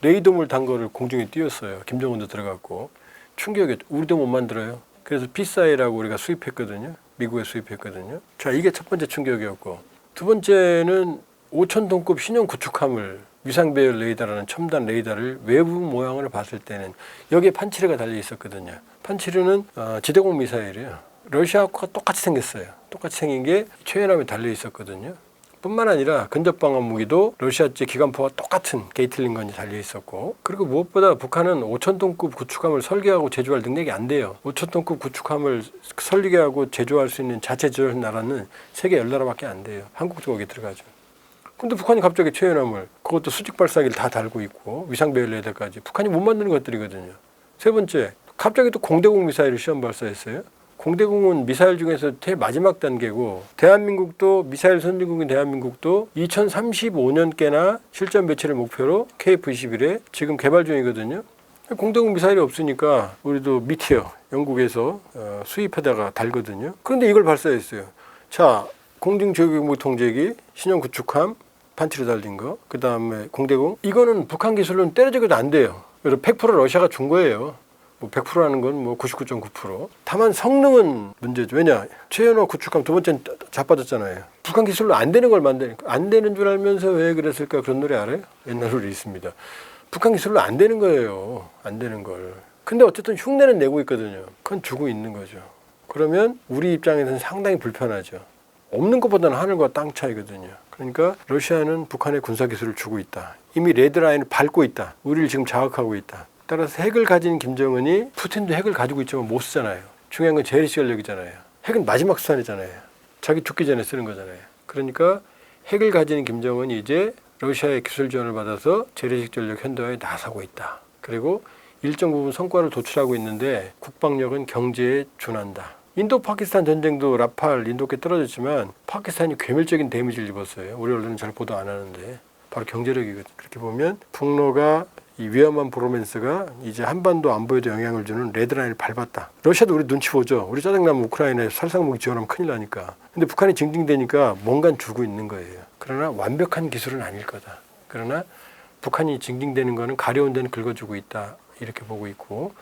S1: 레이더물 단 거를 공중에 띄웠어요. 김정은도 들어갔고. 충격이었죠. 우리도 못 만들어요. 그래서 피사이라고 우리가 수입했거든요. 미국에 수입했거든요. 자, 이게 첫 번째 충격이었고, 두 번째는 5,000톤급 신형 구축함을 위상 배열 레이더라는 첨단 레이더를 외부 모양을 봤을 때는 여기에 판치르가 달려 있었거든요. 판치르는 지대공 미사일이에요. 러시아하고 똑같이 생겼어요. 똑같이 생긴 게 최연함에 달려 있었거든요. 뿐만 아니라 근접방어 무기도 러시아제 기관포와 똑같은 게이틀링건이 달려 있었고, 그리고 무엇보다 북한은 5,000톤급 구축함을 설계하고 제조할 능력이 안 돼요. 5,000톤급 구축함을 설계하고 제조할 수 있는 자체 제조한 나라는 세계 10나라밖에 안 돼요. 한국도 거기에 들어가죠. 근데 북한이 갑자기 최연함을, 그것도 수직 발사기를 다 달고 있고 위상 배열 레이더까지, 북한이 못 만드는 것들이거든요. 세 번째, 갑자기 또 공대공 미사일을 시험 발사했어요. 공대공은 미사일 중에서 마지막 단계고, 대한민국도 미사일 선진국인 대한민국도 2035년께나 실전 배치를 목표로 KF-21에 지금 개발 중이거든요. 공대공 미사일이 없으니까 우리도 미티어 영국에서 수입하다가 달거든요. 그런데 이걸 발사했어요. 자, 공중 조기경보 통제기, 신형 구축함, 판치로 달린 거, 그 다음에 공대공, 이거는 북한 기술로는 때려져도 안 돼요. 그래서 100% 러시아가 준 거예요. 뭐 100%라는 건 뭐 99.9%. 다만 성능은 문제죠. 왜냐? 최연호 구축함 두 번째는 자빠졌잖아요. 북한 기술로 안 되는 걸 만드니까. 안 되는 줄 알면서 왜 그랬을까? 그런 노래 알아요? 옛날 노래 있습니다. 북한 기술로 안 되는 거예요. 안 되는 걸. 근데 어쨌든 흉내는 내고 있거든요. 그건 주고 있는 거죠. 그러면 우리 입장에서는 상당히 불편하죠. 없는 것보다는 하늘과 땅 차이거든요. 그러니까 러시아는 북한의 군사기술을 주고 있다. 이미 레드라인을 밟고 있다. 우리를 지금 자극하고 있다. 따라서 핵을 가진 김정은이, 푸틴도 핵을 가지고 있지만 못 쓰잖아요. 중요한 건 재래식 전력이잖아요. 핵은 마지막 수단이잖아요. 자기 죽기 전에 쓰는 거잖아요. 그러니까 핵을 가진 김정은이 이제 러시아의 기술 지원을 받아서 재래식 전력 현대화에 나서고 있다. 그리고 일정 부분 성과를 도출하고 있는데 국방력은 경제에 준한다. 인도 파키스탄 전쟁도 라팔 인도께 떨어졌지만 파키스탄이 괴멸적인 데미지를 입었어요. 우리 언론은 잘 보도 안 하는데 바로 경제력이거든요. 그렇게 보면 북로가 이 위험한 브로맨스가 이제 한반도 안보에도 영향을 주는 레드라인을 밟았다. 러시아도 우리 눈치 보죠. 우리 짜증나면 우크라이나에 살상무기 지원하면 큰일 나니까. 근데 북한이 징징대니까 뭔가는 주고 있는 거예요. 그러나 완벽한 기술은 아닐 거다. 그러나 북한이 징징대는 거는 가려운 데는 긁어주고 있다. 이렇게 보고 있고,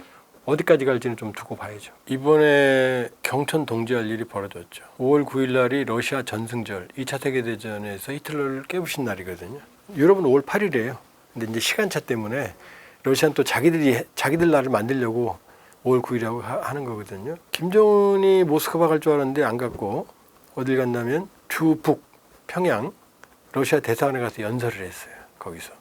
S1: 어디까지 갈지는 좀 두고 봐야죠. 이번에 경천 동지할 일이 벌어졌죠. 5월 9일 날이 러시아 전승절, 2차 세계대전에서 히틀러를 깨부신 날이거든요. 유럽은 5월 8일이에요. 근데 이제 시간차 때문에 러시아는 또 자기들 날을 만들려고 5월 9일이라고 하는 거거든요. 김정은이 모스크바 갈 줄 알았는데 안 갔고, 어딜 갔냐면 주북 평양 러시아 대사관에 가서 연설을 했어요. 거기서.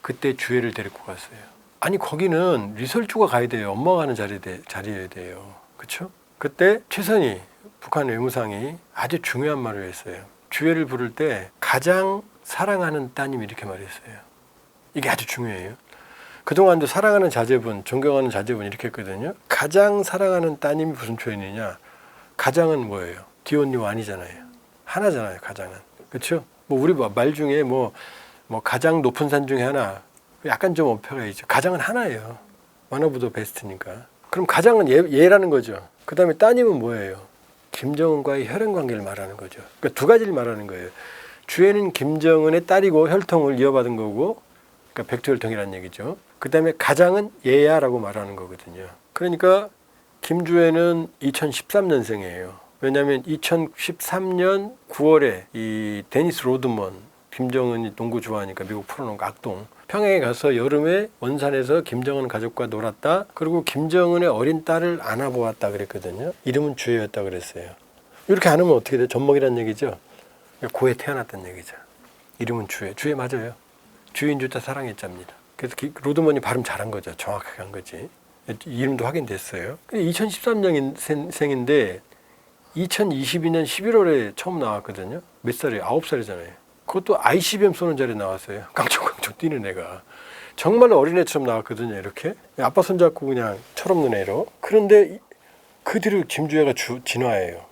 S1: 그때 주혜를 데리고 갔어요. 아니 거기는 리설주가 가야 돼요. 엄마가 가는 자리여야 돼요. 그렇죠? 그때 최선희 북한 외무상이 아주 중요한 말을 했어요. 주혜를 부를 때 가장 사랑하는 따님 이렇게 말했어요. 이게 아주 중요해요. 그동안도 사랑하는 자제분, 존경하는 자제분 이렇게 했거든요. 가장 사랑하는 따님이 무슨 표현이냐? 가장은 뭐예요? the only one이잖아요. 하나잖아요. 가장은. 그렇죠? 뭐 우리 말 중에 뭐 가장 높은 산 중에 하나 약간 좀 어폐가 있죠. 가장은 하나예요. one of the best니까. 그럼 가장은 얘라는 거죠. 그 다음에 따님은 뭐예요? 김정은과의 혈연 관계를 말하는 거죠. 그러니까 두 가지를 말하는 거예요. 주애는 김정은의 딸이고 혈통을 이어받은 거고, 그러니까 백두혈통이라는 얘기죠. 그 다음에 가장은 얘야라고 말하는 거거든요. 그러니까 김주애는 2013년생이에요. 왜냐하면 2013년 9월에 이 데니스 로드먼, 김정은이 농구 좋아하니까 미국 프로농구 악동, 평양에 가서 여름에 원산에서 김정은 가족과 놀았다. 그리고 김정은의 어린 딸을 안아보았다 그랬거든요. 이름은 주애였다 그랬어요. 이렇게 안 하면 어떻게 돼요? 젖먹이란 얘기죠. 고에 태어났다는 얘기죠. 이름은 주애. 주애 맞아요. 주인 주자 사랑했자입니다. 그래서 로드먼이 발음 잘한 거죠. 정확하게 한 거지. 이름도 확인됐어요. 2013년생인데 2022년 11월에 처음 나왔거든요. 몇 살이에요? 9살이잖아요. 그것도 ICBM 쏘는 자리에 나왔어요. 깡총깡총 뛰는 애가. 정말로 어린애처럼 나왔거든요. 이렇게. 아빠 손잡고 그냥 철없는 애로. 그런데 그 뒤로 김주애가 진화해요.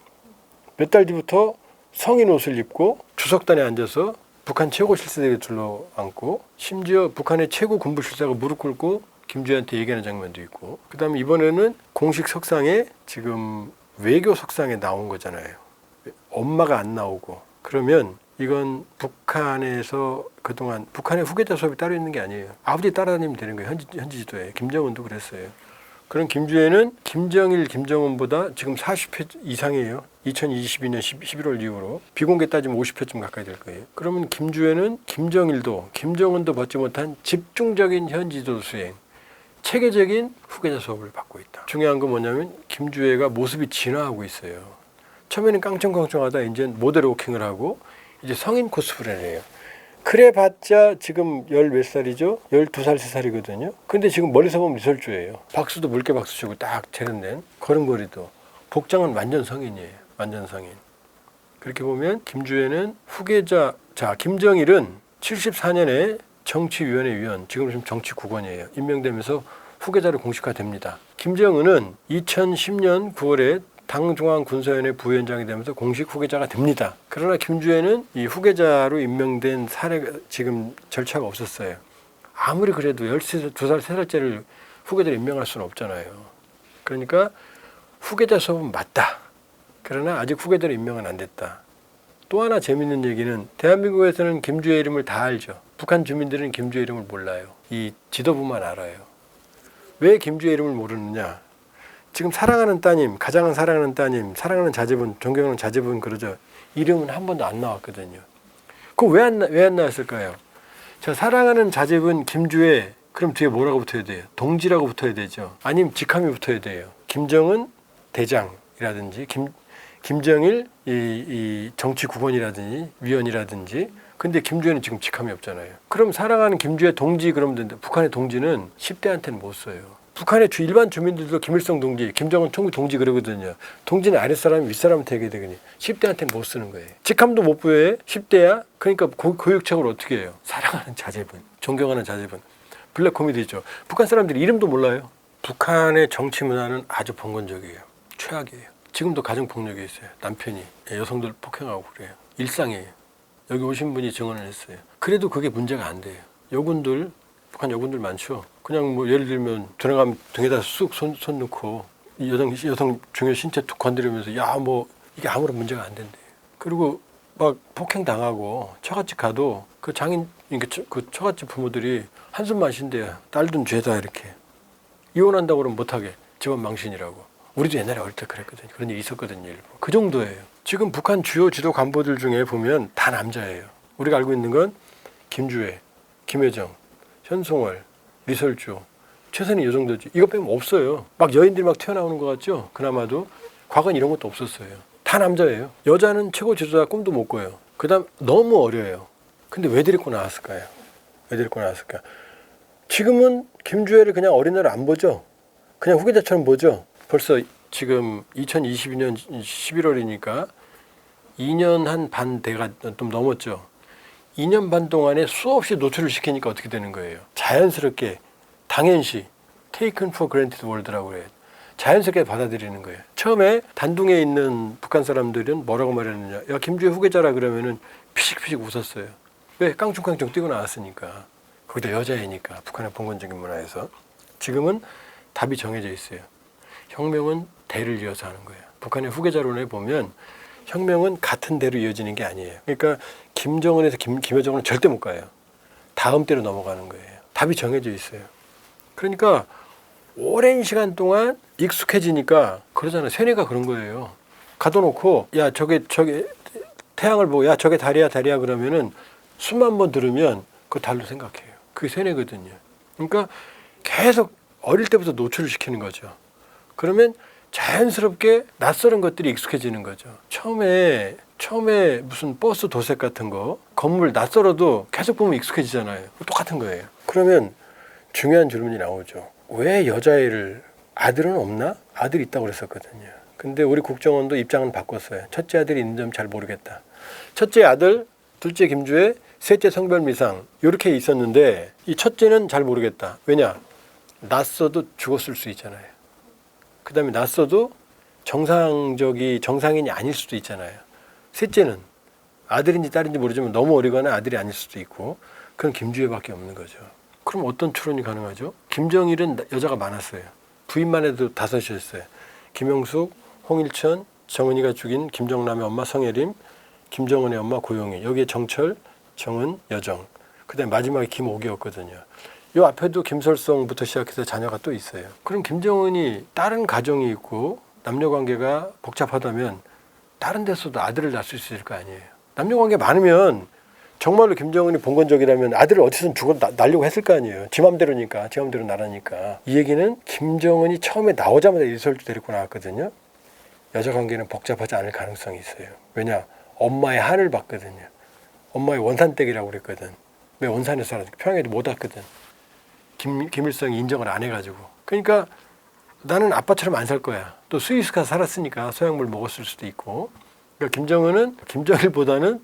S1: 몇 달 뒤부터 성인 옷을 입고 주석단에 앉아서 북한 최고 실세들을 둘러앉고, 심지어 북한의 최고 군부 실사가 무릎 꿇고 김주애한테 얘기하는 장면도 있고, 그 다음에 이번에는 공식 석상에 지금 외교 석상에 나온 거잖아요. 엄마가 안 나오고. 그러면 이건 북한에서 그동안 북한의 후계자 수업이 따로 있는 게 아니에요. 아버지 따라다니면 되는 거예요. 현지 지도에. 김정은도 그랬어요. 그런 김주애는 김정일, 김정은보다 지금 40회 이상이에요. 2022년 11월 이후로. 비공개 따지면 50회쯤 가까이 될 거예요. 그러면 김주애는 김정일도 김정은도 받지 못한 집중적인 현지지도 수행, 체계적인 후계자 수업을 받고 있다. 중요한 건 뭐냐면 김주애가 모습이 진화하고 있어요. 처음에는 깡총깡총하다 이제 모델 워킹을 하고 이제 성인 코스프레를 해요. 그래봤자 지금 10몇 살이죠? 12살, 3살이거든요. 근데 지금 멀리서 보면 미설주예요. 박수도 묽게 박수 치고 딱 세련된 걸음걸이도. 복장은 완전 성인이에요. 완전 성인. 그렇게 보면 김주애는 후계자, 자, 김정일은 74년에 정치위원회 위원, 지금 정치국원이에요. 임명되면서 후계자로 공식화됩니다. 김정은은 2010년 9월에 당중앙군사위원회 부위원장이 되면서 공식 후계자가 됩니다. 그러나 김주애는 이 후계자로 임명된 사례가 지금 절차가 없었어요. 아무리 그래도 2살, 3살짜리를 후계자로 임명할 수는 없잖아요. 그러니까 후계자 수업은 맞다. 그러나 아직 후계자로 임명은 안 됐다. 또 하나 재밌는 얘기는 대한민국에서는 김주애 이름을 다 알죠. 북한 주민들은 김주애 이름을 몰라요. 이 지도부만 알아요. 왜 김주애 이름을 모르느냐? 지금 사랑하는 따님, 가장은 사랑하는 따님, 사랑하는 자제분, 존경하는 자제분 그러죠. 이름은 한 번도 안 나왔거든요. 그거 왜 안 나왔을까요? 자, 사랑하는 자제분 김주애, 그럼 뒤에 뭐라고 붙어야 돼요? 동지라고 붙어야 되죠. 아니면 직함이 붙어야 돼요. 김정은 대장이라든지 김정일 이 정치국원이라든지 위원이라든지. 근데 김주애는 지금 직함이 없잖아요. 그럼 사랑하는 김주애 동지 그러면 되는데 북한의 동지는 10대한테는 못 써요. 북한의 일반 주민들도 김일성 동지, 김정은 총리 동지 그러거든요. 동지는 아랫사람이 윗사람한테 얘기해야 되거든요. 10대한테는 못 쓰는 거예요. 직함도 못 부여해. 10대야. 그러니까 교육책을 어떻게 해요? 사랑하는 자제분, 존경하는 자제분. 블랙 코미디죠. 북한 사람들이 이름도 몰라요. 북한의 정치 문화는 아주 봉건적이에요. 최악이에요. 지금도 가정폭력이 있어요. 남편이 여성들 폭행하고 그래요. 일상이에요. 여기 오신 분이 증언을 했어요. 그래도 그게 문제가 안 돼요. 여군들, 북한 여군들 많죠. 그냥 뭐 예를 들면 들어가면 등에다 쑥 손 넣고 여성 중요 신체 툭 건드리면서 야 뭐 이게 아무런 문제가 안 된대요. 그리고 막 폭행 당하고 처갓집 가도 그 장인 그 처갓집 부모들이 한숨만 쉰대요. 딸든 죄다 이렇게. 이혼한다고 그러면 못하게 집안 망신이라고. 우리도 옛날에 어릴 때 그랬거든요. 그런 일이 있었거든요. 일부. 그 정도예요. 지금 북한 주요 지도 간부들 중에 보면 다 남자예요. 우리가 알고 있는 건 김주애, 김여정, 현송월, 리설주, 최선희 이 정도지. 이거 빼면 없어요. 막 여인들이 막 튀어나오는 것 같죠? 그나마도 과거는 이런 것도 없었어요. 다 남자예요. 여자는 최고 지도자 꿈도 못 꿔요. 그 다음 너무 어려요. 근데 왜 데리고 나왔을까요? 왜 데리고 나왔을까? 지금은 김주애를 그냥 어린애로 안 보죠. 그냥 후계자처럼 보죠. 벌써 지금 2022년 11월이니까 2년 한 반 대가 좀 넘었죠. 2년 반 동안에 수없이 노출을 시키니까 어떻게 되는 거예요? 자연스럽게 당연시 taken for granted world라고 그래요. 자연스럽게 받아들이는 거예요. 처음에 단둥에 있는 북한 사람들은 뭐라고 말했느냐. 야, 김주의 후계자라 그러면은 피식피식 웃었어요. 왜? 깡충깡충 뛰고 나왔으니까. 거기다 여자애니까. 북한의 봉건적인 문화에서. 지금은 답이 정해져 있어요. 혁명은 대를 이어서 하는 거예요. 북한의 후계자론에 보면 혁명은 같은 대로 이어지는 게 아니에요. 그러니까 김정은에서 김여정은 절대 못 가요. 다음 때로 넘어가는 거예요. 답이 정해져 있어요. 그러니까 오랜 시간 동안 익숙해지니까 그러잖아요. 세뇌가 그런 거예요. 가둬놓고 야 저게 태양을 보고 야 저게 달이야 그러면은 수만 번 들으면 그 달로 생각해요. 그게 세뇌거든요. 그러니까 계속 어릴 때부터 노출을 시키는 거죠. 그러면 자연스럽게 낯설은 것들이 익숙해지는 거죠. 처음에 무슨 버스 도색 같은 거 건물 낯설어도 계속 보면 익숙해지잖아요. 똑같은 거예요. 그러면 중요한 질문이 나오죠. 왜 여자애를 아들은 없나? 아들이 있다고 그랬었거든요. 근데 우리 국정원도 입장은 바꿨어요. 첫째 아들이 있는 점 잘 모르겠다. 첫째 아들, 둘째 김주혜, 셋째 성별미상 이렇게 있었는데 이 첫째는 잘 모르겠다. 왜냐? 낳았어도 죽었을 수 있잖아요. 그 다음에 낳았어도 정상인이 아닐 수도 있잖아요. 셋째는 아들인지 딸인지 모르지만 너무 어리거나 아들이 아닐 수도 있고 그건 김주혜밖에 없는 거죠. 그럼 어떤 추론이 가능하죠? 김정일은 여자가 많았어요. 부인만 해도 5이었어요. 김영숙, 홍일천, 정은이가 죽인 김정남의 엄마 성혜림, 김정은의 엄마 고용희, 여기에 정철, 정은, 여정. 그 다음에 마지막에 김옥이었거든요. 이 앞에도 김설성부터 시작해서 자녀가 또 있어요. 그럼 김정은이 다른 가정이 있고 남녀관계가 복잡하다면 다른 데서도 아들을 낳을 수 있을 거 아니에요. 남녀관계 많으면 정말로 김정은이 봉건적이라면 아들을 어디서든 낳으려고 했을 거 아니에요. 지 맘대로니까, 지 맘대로 나라니까. 이 얘기는 김정은이 처음에 나오자마자 이설주 데리고 나왔거든요. 여자관계는 복잡하지 않을 가능성이 있어요. 왜냐? 엄마의 한을 봤거든요. 엄마의 원산댁이라고 그랬거든. 왜 원산에서 살았지? 평양에도 못 왔거든. 김일성이 인정을 안 해가지고. 그러니까 나는 아빠처럼 안 살 거야. 또 스위스 가서 살았으니까 서양물 먹었을 수도 있고. 그러니까 김정은은 김정일보다는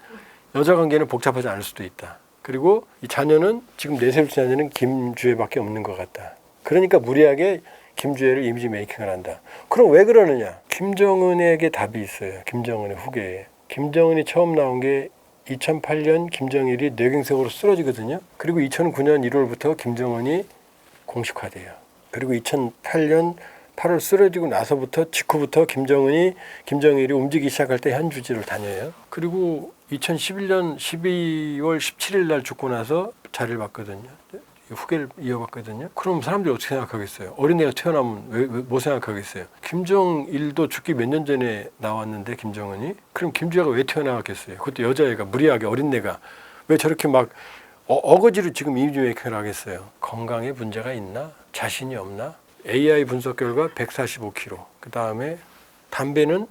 S1: 여자관계는 복잡하지 않을 수도 있다. 그리고 이 자녀는 지금 내세울 자녀는 김주혜밖에 없는 것 같다. 그러니까 무리하게 김주혜를 이미지 메이킹을 한다. 그럼 왜 그러느냐? 김정은에게 답이 있어요. 김정은의 후계에. 김정은이 처음 나온 게 2008년 김정일이 뇌경색으로 쓰러지거든요. 그리고 2009년 1월부터 김정은이 공식화돼요. 그리고 2008년 8월 쓰러지고 나서부터 직후부터 김정일이 움직이기 시작할 때 현주지를 다녀요. 그리고 2011년 12월 17일 날 죽고 나서 자리를 받거든요. 후계를 이어받거든요. 그럼 사람들이 어떻게 생각하겠어요? 어린애가 태어나면 뭐 생각하겠어요? 김정일도 죽기 몇 년 전에 나왔는데 김정은이? 그럼 김주혜가 왜 태어나겠어요? 그것도 여자애가 무리하게 어린애가 왜 저렇게 막 어거지로 지금 이미지 메이킹을 하겠어요? 건강에 문제가 있나? 자신이 없나? AI 분석 결과 145kg. 그 다음에 담배는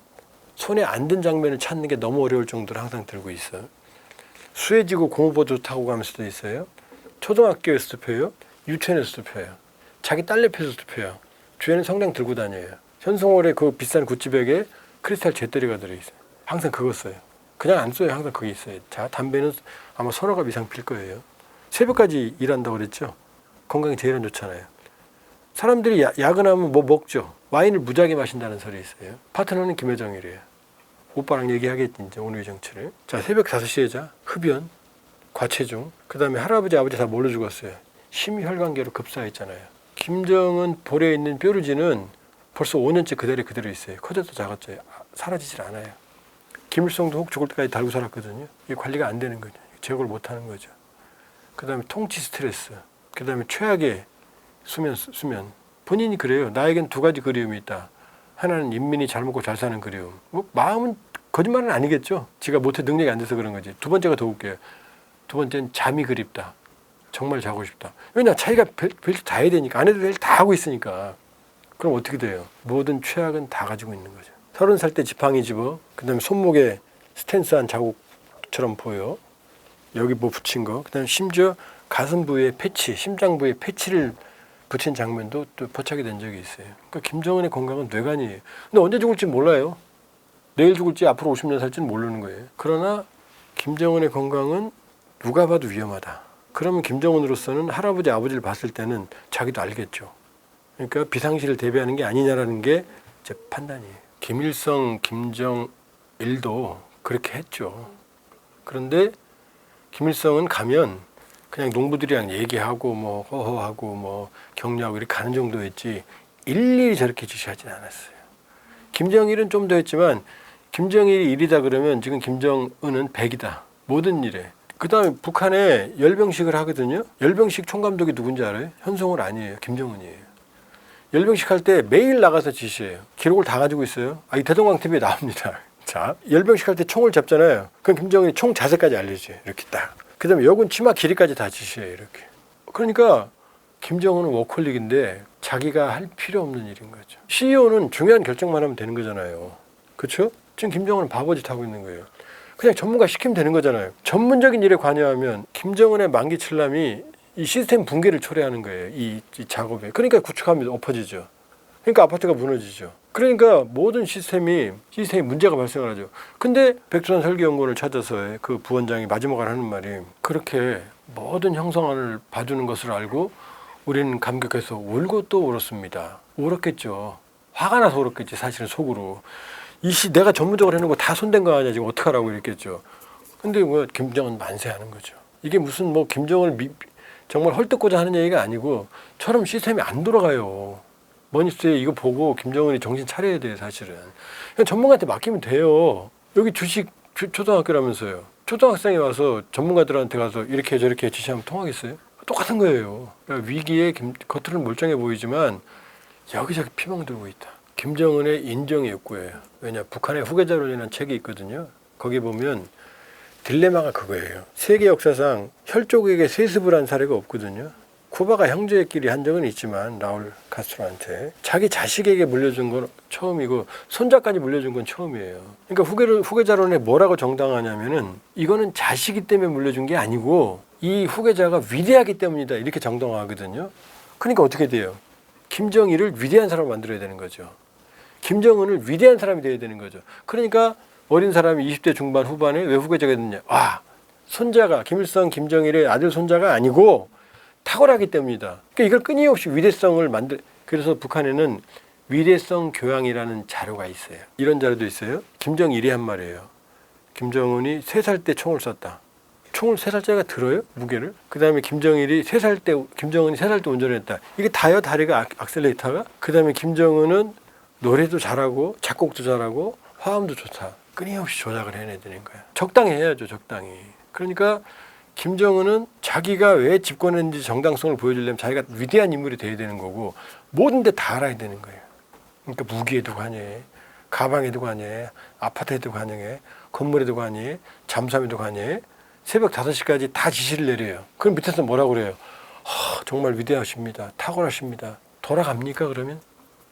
S1: 손에 안 든 장면을 찾는 게 너무 어려울 정도로 항상 들고 있어요. 수해지고 고무보드 타고 가면서도 있어요. 초등학교에서도 펴요. 유치원에서도 펴요. 자기 딸 옆에서도 펴요. 주에는 성냥 들고 다녀요. 현송월의 그 비싼 구찌백에 크리스탈 재떨이가 들어있어요. 항상 그거 써요. 그냥 안 써요. 항상 그게 있어요. 자, 담배는 아마 서너 갑 이상 필 거예요. 새벽까지 일한다고 그랬죠. 건강에 제일 안 좋잖아요. 사람들이 야근하면 뭐 먹죠. 와인을 무지하게 마신다는 설이 있어요. 파트너는 김여정이래요. 오빠랑 얘기하겠지 이제 오늘의 정치를. 자, 새벽 5시에 자. 흡연, 과체중. 그 다음에 할아버지 아버지 다 몰려 죽었어요. 심혈관계로 급사했잖아요. 김정은 볼에 있는 뾰루지는 벌써 5년째 그대로 있어요. 커졌다 작았죠. 사라지질 않아요. 김일성도 혹 죽을 때까지 달고 살았거든요. 이게 관리가 안 되는 거죠. 제거를 못 하는 거죠. 그 다음에 통치 스트레스. 그 다음에 최악의 수면. 본인이 그래요. 나에겐 2가지 그리움이 있다. 하나는 인민이 잘 먹고 잘 사는 그리움. 뭐 마음은 거짓말은 아니겠죠. 지가 못해 능력이 안 돼서 그런 거지. 2번째가 더 웃겨요. 2번째는 잠이 그립다. 정말 자고 싶다. 왜냐? 자기가 별일 다 해야 되니까. 아내들 일 다 하고 있으니까. 그럼 어떻게 돼요? 모든 최악은 다 가지고 있는 거죠. 30살 때 지팡이 집어. 그 다음에 손목에 스탠스한 자국처럼 보여. 여기 뭐 붙인 거. 그 다음에 심지어 가슴 부위에 패치, 심장 부위에 패치를 붙인 장면도 또 포착이 된 적이 있어요. 그러니까 김정은의 건강은 뇌관이에요. 근데 언제 죽을지 몰라요. 내일 죽을지 앞으로 50년 살지는 모르는 거예요. 그러나 김정은의 건강은 누가 봐도 위험하다. 그러면 김정은으로서는 할아버지 아버지를 봤을 때는 자기도 알겠죠. 그러니까 비상시를 대비하는 게 아니냐라는 게 제 판단이에요. 김일성, 김정일도 그렇게 했죠. 그런데 김일성은 가면 그냥 농부들이랑 얘기하고 뭐 허허하고 뭐 격려하고 이렇게 가는 정도였지 일일이 저렇게 지시하진 않았어요. 김정일은 좀 더 했지만 김정일이 1이다 그러면 지금 김정은은 100이다. 모든 일에. 그 다음에 북한에 열병식을 하거든요. 열병식 총감독이 누군지 알아요? 현송월 아니에요. 김정은이에요. 열병식 할 때 매일 나가서 지시해요. 기록을 다 가지고 있어요. 이 대동강 TV에 나옵니다. 자, 열병식 할 때 총을 잡잖아요. 그럼 김정은이 총 자세까지 알려줘요. 이렇게 딱. 그 다음에 여군 치마 길이까지 다 지시해요. 이렇게. 그러니까 김정은은 워커릭인데 자기가 할 필요 없는 일인 거죠. CEO는 중요한 결정만 하면 되는 거잖아요. 그렇죠? 지금 김정은은 바보짓 하고 있는 거예요. 그냥 전문가 시키면 되는 거잖아요. 전문적인 일에 관여하면 김정은의 만기 칠남이 이 시스템 붕괴를 초래하는 거예요. 이 작업에. 그러니까 구축하면 엎어지죠. 그러니까 아파트가 무너지죠. 그러니까 모든 시스템이 문제가 발생을 하죠. 근데 백두산 설계연구원을 찾아서 그 부원장이 마지막으로 하는 말이 그렇게 모든 형성안을 봐주는 것을 알고 우리는 감격해서 울고 또 울었습니다. 울었겠죠. 화가 나서 울었겠지. 사실은 속으로. 내가 전문적으로 해놓은 거 다 손댄 거 아니야. 지금 어떡하라고 이랬겠죠. 근데 뭐 김정은 만세하는 거죠. 이게 무슨 뭐 김정을 정말 헐뜯고자 하는 얘기가 아니고 처럼 시스템이 안 돌아가요. 머니스에 이거 보고 김정은이 정신 차려야 돼요. 사실은. 그냥 전문가한테 맡기면 돼요. 여기 주식 초등학교라면서요. 초등학생이 와서 전문가들한테 가서 이렇게 저렇게 지시하면 통하겠어요? 똑같은 거예요. 그러니까 위기에 겉으로는 멀쩡해 보이지만 여기저기 피멍 들고 있다. 김정은의 인정의 욕구예요. 왜냐, 북한의 후계자론이라는 책이 있거든요. 거기 보면 딜레마가 그거예요. 세계 역사상 혈족에게 세습을 한 사례가 없거든요. 쿠바가 형제끼리 한 적은 있지만 라울 카스트로한테 자기 자식에게 물려준 건 처음이고 손자까지 물려준 건 처음이에요. 그러니까 후계자론에 뭐라고 정당하냐면은 이거는 자식이 때문에 물려준 게 아니고 이 후계자가 위대하기 때문이다 이렇게 정당화하거든요. 그러니까 어떻게 돼요? 김정일을 위대한 사람을 만들어야 되는 거죠. 김정은을 위대한 사람이 돼야 되는 거죠. 그러니까 어린 사람이 20대 중반 후반에 왜 후계자가 됐느냐. 손자가 김일성, 김정일의 아들 손자가 아니고 탁월하기 때문이다. 그러니까 이걸 끊임없이 위대성을 그래서 북한에는 위대성 교양이라는 자료가 있어요. 이런 자료도 있어요. 김정일이 한 말이에요. 김정은이 3살 때 총을 쐈다. 총을 3살짜리가 들어요? 무게를? 그 다음에 김정은이 3살 때 운전했다. 이게 다요? 다리가 악셀레이터가? 그 다음에 김정은은 노래도 잘하고 작곡도 잘하고 화음도 좋다. 끊임없이 조작을 해내야 되는 거야. 적당히 해야죠. 적당히. 그러니까 김정은은 자기가 왜 집권했는지 정당성을 보여주려면 자기가 위대한 인물이 돼야 되는 거고 모든 데 다 알아야 되는 거예요. 그러니까 무기에도 관여해. 가방에도 관여해. 아파트에도 관여해. 건물에도 관여해. 잠수함에도 관여해. 새벽 5시까지 다 지시를 내려요. 그럼 밑에서 뭐라고 그래요? 정말 위대하십니다. 탁월하십니다. 돌아갑니까 그러면?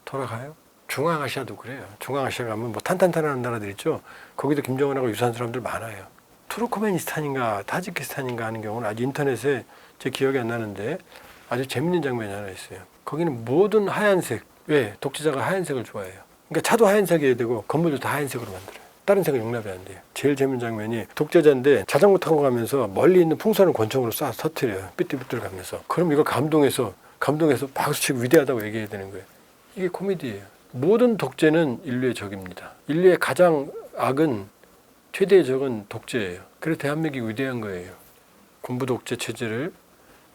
S1: 돌아가요? 중앙아시아도 그래요. 중앙아시아 가면 뭐 탄탄탄한 나라들 있죠. 거기도 김정은하고 유사한 사람들 많아요. 투르크메니스탄인가 타지키스탄인가 하는 경우는 아주 인터넷에 제 기억이 안 나는데 아주 재밌는 장면이 하나 있어요. 거기는 모든 하얀색. 왜? 독재자가 하얀색을 좋아해요. 그러니까 차도 하얀색이어야 되고 건물도 다 하얀색으로 만들어요. 다른 색은 용납이 안 돼요. 제일 재밌는 장면이 독재자인데 자전거 타고 가면서 멀리 있는 풍선을 권총으로 쏴 터뜨려요. 삐뚤삐뚤 가면서. 그럼 이걸 감동해서 박수치고 위대하다고 얘기해야 되는 거예요. 이게 코미디예요. 모든 독재는 인류의 적입니다. 인류의 가장 악은 최대의 적은 독재예요. 그래서 대한민국이 위대한 거예요. 군부 독재 체제를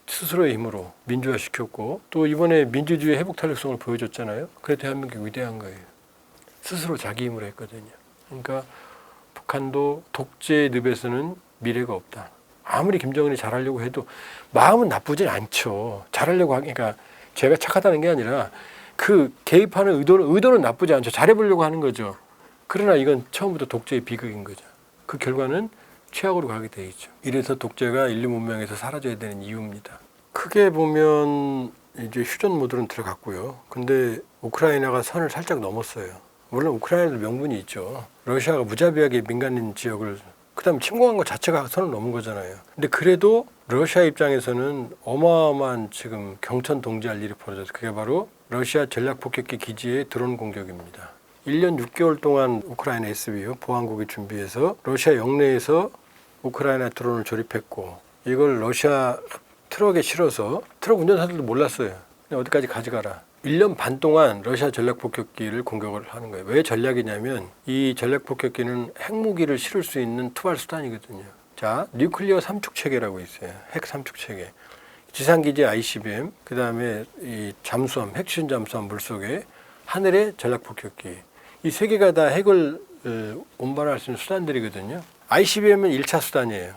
S1: 스스로의 힘으로 민주화시켰고 또 이번에 민주주의 회복 탄력성을 보여줬잖아요. 그래서 대한민국이 위대한 거예요. 스스로 자기 힘으로 했거든요. 그러니까 북한도 독재의 늪에서는 미래가 없다. 아무리 김정은이 잘하려고 해도 마음은 나쁘진 않죠. 잘하려고 하니까 제가 착하다는 게 아니라 그 개입하는 의도는 나쁘지 않죠. 잘해보려고 하는 거죠. 그러나 이건 처음부터 독재의 비극인 거죠. 그 결과는 최악으로 가게 돼 있죠. 이래서 독재가 인류 문명에서 사라져야 되는 이유입니다. 크게 보면 이제 휴전 모드는 들어갔고요. 근데 우크라이나가 선을 살짝 넘었어요. 물론 우크라이나도 명분이 있죠. 러시아가 무자비하게 민간인 지역을 그다음 침공한 것 자체가 선을 넘은 거잖아요. 근데 그래도 러시아 입장에서는 어마어마한 지금 경천 동지할 일이 벌어졌어요. 그게 바로 러시아 전략폭격기 기지의 드론 공격입니다. 1년 6개월 동안 우크라이나 SBO 보안국이 준비해서 러시아 영내에서 우크라이나 드론을 조립했고 이걸 러시아 트럭에 실어서 트럭 운전사들도 몰랐어요. 어디까지 가져가라. 1년 반 동안 러시아 전략폭격기를 공격을 하는 거예요. 왜 전략이냐면 이 전략폭격기는 핵무기를 실을 수 있는 투발 수단이거든요. 자, 뉴클리어 삼축 체계라고 있어요. 핵 삼축 체계. 지상기지 ICBM, 그 다음에 이 잠수함, 핵추진 잠수함 물속에 하늘의 전략폭격기. 이 세 개가 다 핵을 운반할 수 있는 수단들이거든요. ICBM은 1차 수단이에요.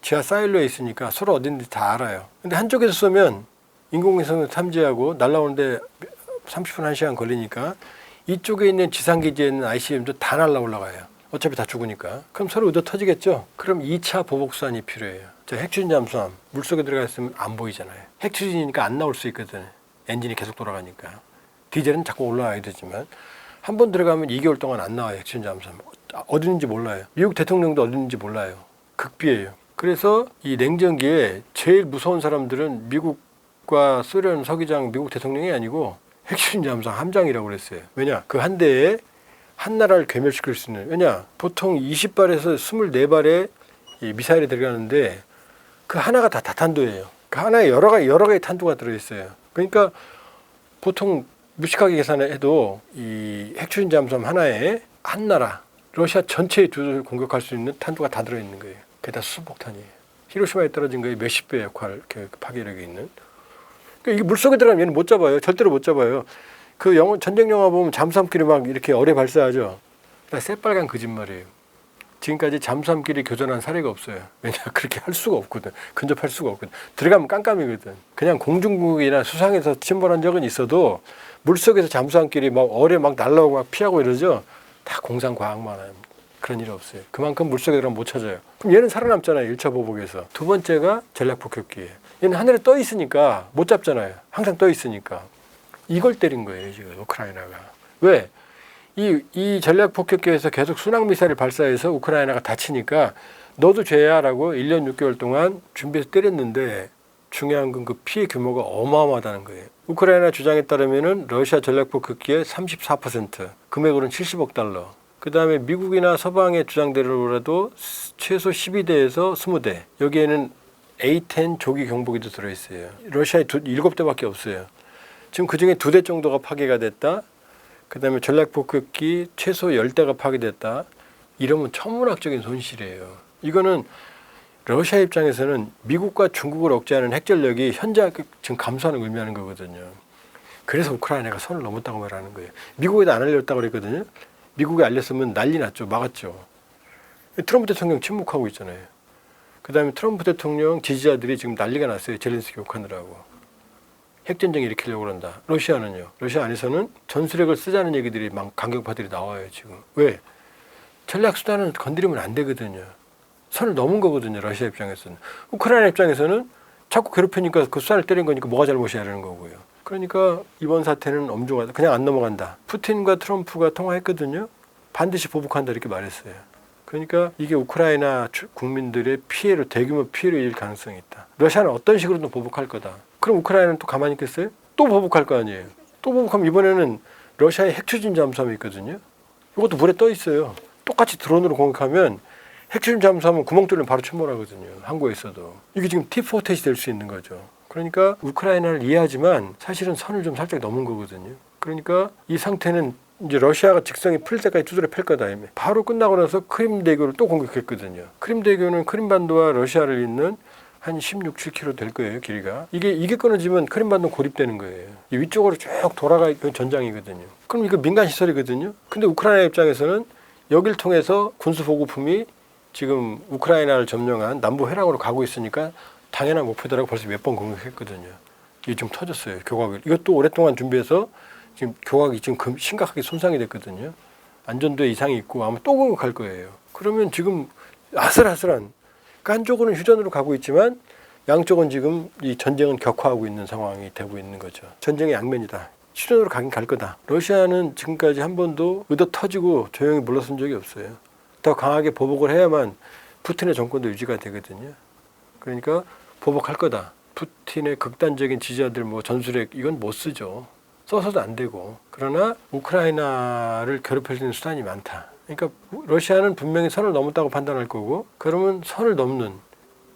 S1: 지하 사일로에 있으니까 서로 어딘지 다 알아요. 근데 한쪽에서 쏘면 인공위성을 탐지하고 날아오는데 30분, 1시간 걸리니까 이쪽에 있는 지상기지에 있는 ICBM도 다 날아 올라가요. 어차피 다 죽으니까. 그럼 서로 의도 터지겠죠? 그럼 2차 보복수단이 필요해요. 저 핵추진 잠수함 물속에 들어가 있으면 안 보이잖아요. 핵추진이니까 안 나올 수 있거든. 엔진이 계속 돌아가니까. 디젤은 자꾸 올라와야 되지만 한 번 들어가면 2개월 동안 안 나와요. 핵추진 잠수함. 어디 있는지 몰라요. 미국 대통령도 어디 있는지 몰라요. 극비예요. 그래서 이 냉전기에 제일 무서운 사람들은 미국과 소련 서기장 미국 대통령이 아니고 핵추진 잠수함 함장이라고 그랬어요. 왜냐? 그 한 대에 한 나라를 괴멸시킬 수 있는. 왜냐? 보통 20발에서 24발의 이 미사일이 들어가는데 그 하나가 다 다탄도예요. 그 하나에 여러 개의 탄두가 들어있어요. 그러니까 보통 무식하게 계산해도 이 핵추진 잠수함 하나에 한 나라, 러시아 전체의 주를 공격할 수 있는 탄두가 다 들어있는 거예요. 그게 다 수소폭탄이에요. 히로시마에 떨어진 거에 몇십 배 역할, 파괴력이 있는. 그러니까 이게 물속에 들어가면 얘는 못 잡아요. 절대로 못 잡아요. 그 전쟁 영화 보면 잠수함끼리 막 이렇게 어뢰 발사하죠. 새빨간 거짓말이에요. 지금까지 잠수함끼리 교전한 사례가 없어요. 왜냐? 그렇게 할 수가 없거든. 근접할 수가 없거든. 들어가면 깜깜이거든. 그냥 공중국이나 수상에서 침몰한 적은 있어도 물속에서 잠수함끼리 막 어뢰 막 날라오고 막 피하고 이러죠. 다 공상과학만 합니다. 그런 일이 없어요. 그만큼 물속에 들어가면 못 찾아요. 그럼 얘는 살아남잖아요. 1차 보복에서. 두 번째가 전략폭격기예요. 얘는 하늘에 떠 있으니까 못 잡잖아요. 항상 떠 있으니까. 이걸 때린 거예요. 지금 우크라이나가. 왜? 이 전략폭격기에서 계속 순항미사일을 발사해서 우크라이나가 다치니까 너도 죄야라고 1년 6개월 동안 준비해서 때렸는데 중요한 건 그 피해 규모가 어마어마하다는 거예요. 우크라이나 주장에 따르면은 러시아 전략폭격기의 34%, 금액으로는 70억 달러. 그 다음에 미국이나 서방의 주장대로라도 최소 12대에서 20대. 여기에는 A-10 조기 경보기도 들어있어요. 러시아에 7대밖에 없어요. 지금 그중에 2대 정도가 파괴가 됐다. 그 다음에 전략폭격기 최소 10대가 파괴됐다. 이러면 천문학적인 손실이에요. 이거는 러시아 입장에서는 미국과 중국을 억제하는 핵전력이 현재 지금 감소하는 걸 의미하는 거거든요. 그래서 우크라이나가 선을 넘었다고 말하는 거예요. 미국에도 안 알렸다고 그랬거든요. 미국에 알렸으면 난리 났죠. 막았죠. 트럼프 대통령 침묵하고 있잖아요. 그 다음에 트럼프 대통령 지지자들이 지금 난리가 났어요. 젤렌스키 욕하느라고. 핵전쟁 일으키려고 그런다. 러시아는요. 러시아 안에서는 전술핵을 쓰자는 얘기들이 막 강경파들이 나와요. 지금. 왜? 전략수단은 건드리면 안 되거든요. 선을 넘은 거거든요. 러시아 입장에서는. 우크라이나 입장에서는 자꾸 괴롭히니까 그 수단을 때린 거니까 뭐가 잘못이야 라는 거고요. 그러니까 이번 사태는 엄중하다. 그냥 안 넘어간다. 푸틴과 트럼프가 통화했거든요. 반드시 보복한다 이렇게 말했어요. 그러니까 이게 우크라이나 국민들의 피해로 대규모 피해를 일 가능성이 있다. 러시아는 어떤 식으로든 보복할 거다. 그럼 우크라이나는 또 가만히 있겠어요? 또 보복할 거 아니에요. 또 보복하면 이번에는 러시아의 핵추진 잠수함이 있거든요. 이것도 물에 떠 있어요. 똑같이 드론으로 공격하면 핵추진 잠수함은 구멍 뚫리면 바로 침몰하거든요. 항구에 있어도. 이게 지금 T4텟이 될 수 있는 거죠. 그러니까 우크라이나를 이해하지만 사실은 선을 좀 살짝 넘은 거거든요. 그러니까 이 상태는 이제 러시아가 직성이 풀 때까지 두드려 팰 거다. 바로 끝나고 나서 크림대교를 또 공격했거든요. 크림대교는 크림반도와 러시아를 잇는 한 16, 7km 될 거예요. 길이가. 이게 끊어지면 크림반도 고립되는 거예요. 이 위쪽으로 쭉 돌아가 있는 전장이거든요. 그럼 이거 민간 시설이거든요. 근데 우크라이나 입장에서는 여길 통해서 군수 보급품이 지금 우크라이나를 점령한 남부 회랑으로 가고 있으니까 당연한 목표다라고 벌써 몇 번 공격했거든요. 이게 좀 터졌어요. 교각을. 이것도 오랫동안 준비해서 지금 교각이 지금 심각하게 손상이 됐거든요. 안전도에 이상이 있고 아마 또 공격할 거예요. 그러면 지금 아슬아슬한, 그러니까 한쪽은 휴전으로 가고 있지만 양쪽은 지금 이 전쟁은 격화하고 있는 상황이 되고 있는 거죠. 전쟁의 양면이다. 휴전으로 가긴 갈 거다. 러시아는 지금까지 한 번도 의도 터지고 조용히 물러선 적이 없어요. 더 강하게 보복을 해야만 푸틴의 정권도 유지가 되거든요. 그러니까 보복할 거다. 푸틴의 극단적인 지지자들 뭐 전술핵 이건 못 쓰죠. 써서도 안 되고. 그러나 우크라이나를 괴롭힐 수 있는 수단이 많다. 그러니까 러시아는 분명히 선을 넘었다고 판단할 거고, 그러면 선을 넘는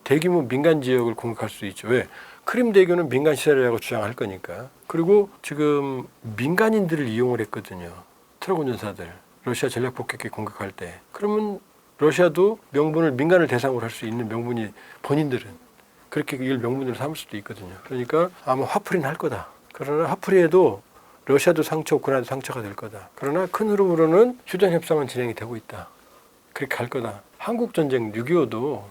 S1: 대규모 민간 지역을 공격할 수 있죠. 왜? 크림 대교는 민간 시설이라고 주장할 거니까. 그리고 지금 민간인들을 이용을 했거든요. 트럭 운전사들. 러시아 전략 폭격기 공격할 때. 그러면 러시아도 명분을 민간을 대상으로 할 수 있는 명분이 본인들은 그렇게 이걸 명분으로 삼을 수도 있거든요. 그러니까 아마 화풀이는 할 거다. 그러나 화풀이에도 러시아도 상처, 우크라이나도 상처가 될 거다. 그러나 큰 흐름으로는 휴전 협상은 진행이 되고 있다. 그렇게 갈 거다. 한국 전쟁 6.25도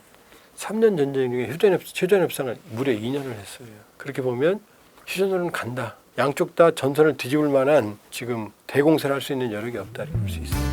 S1: 3년 전쟁 중에 휴전 협상을 무려 2년을 했어요. 그렇게 보면 휴전으로는 간다. 양쪽 다 전선을 뒤집을 만한 지금 대공사를 할 수 있는 여력이 없다. 이렇게 볼 수 있어요.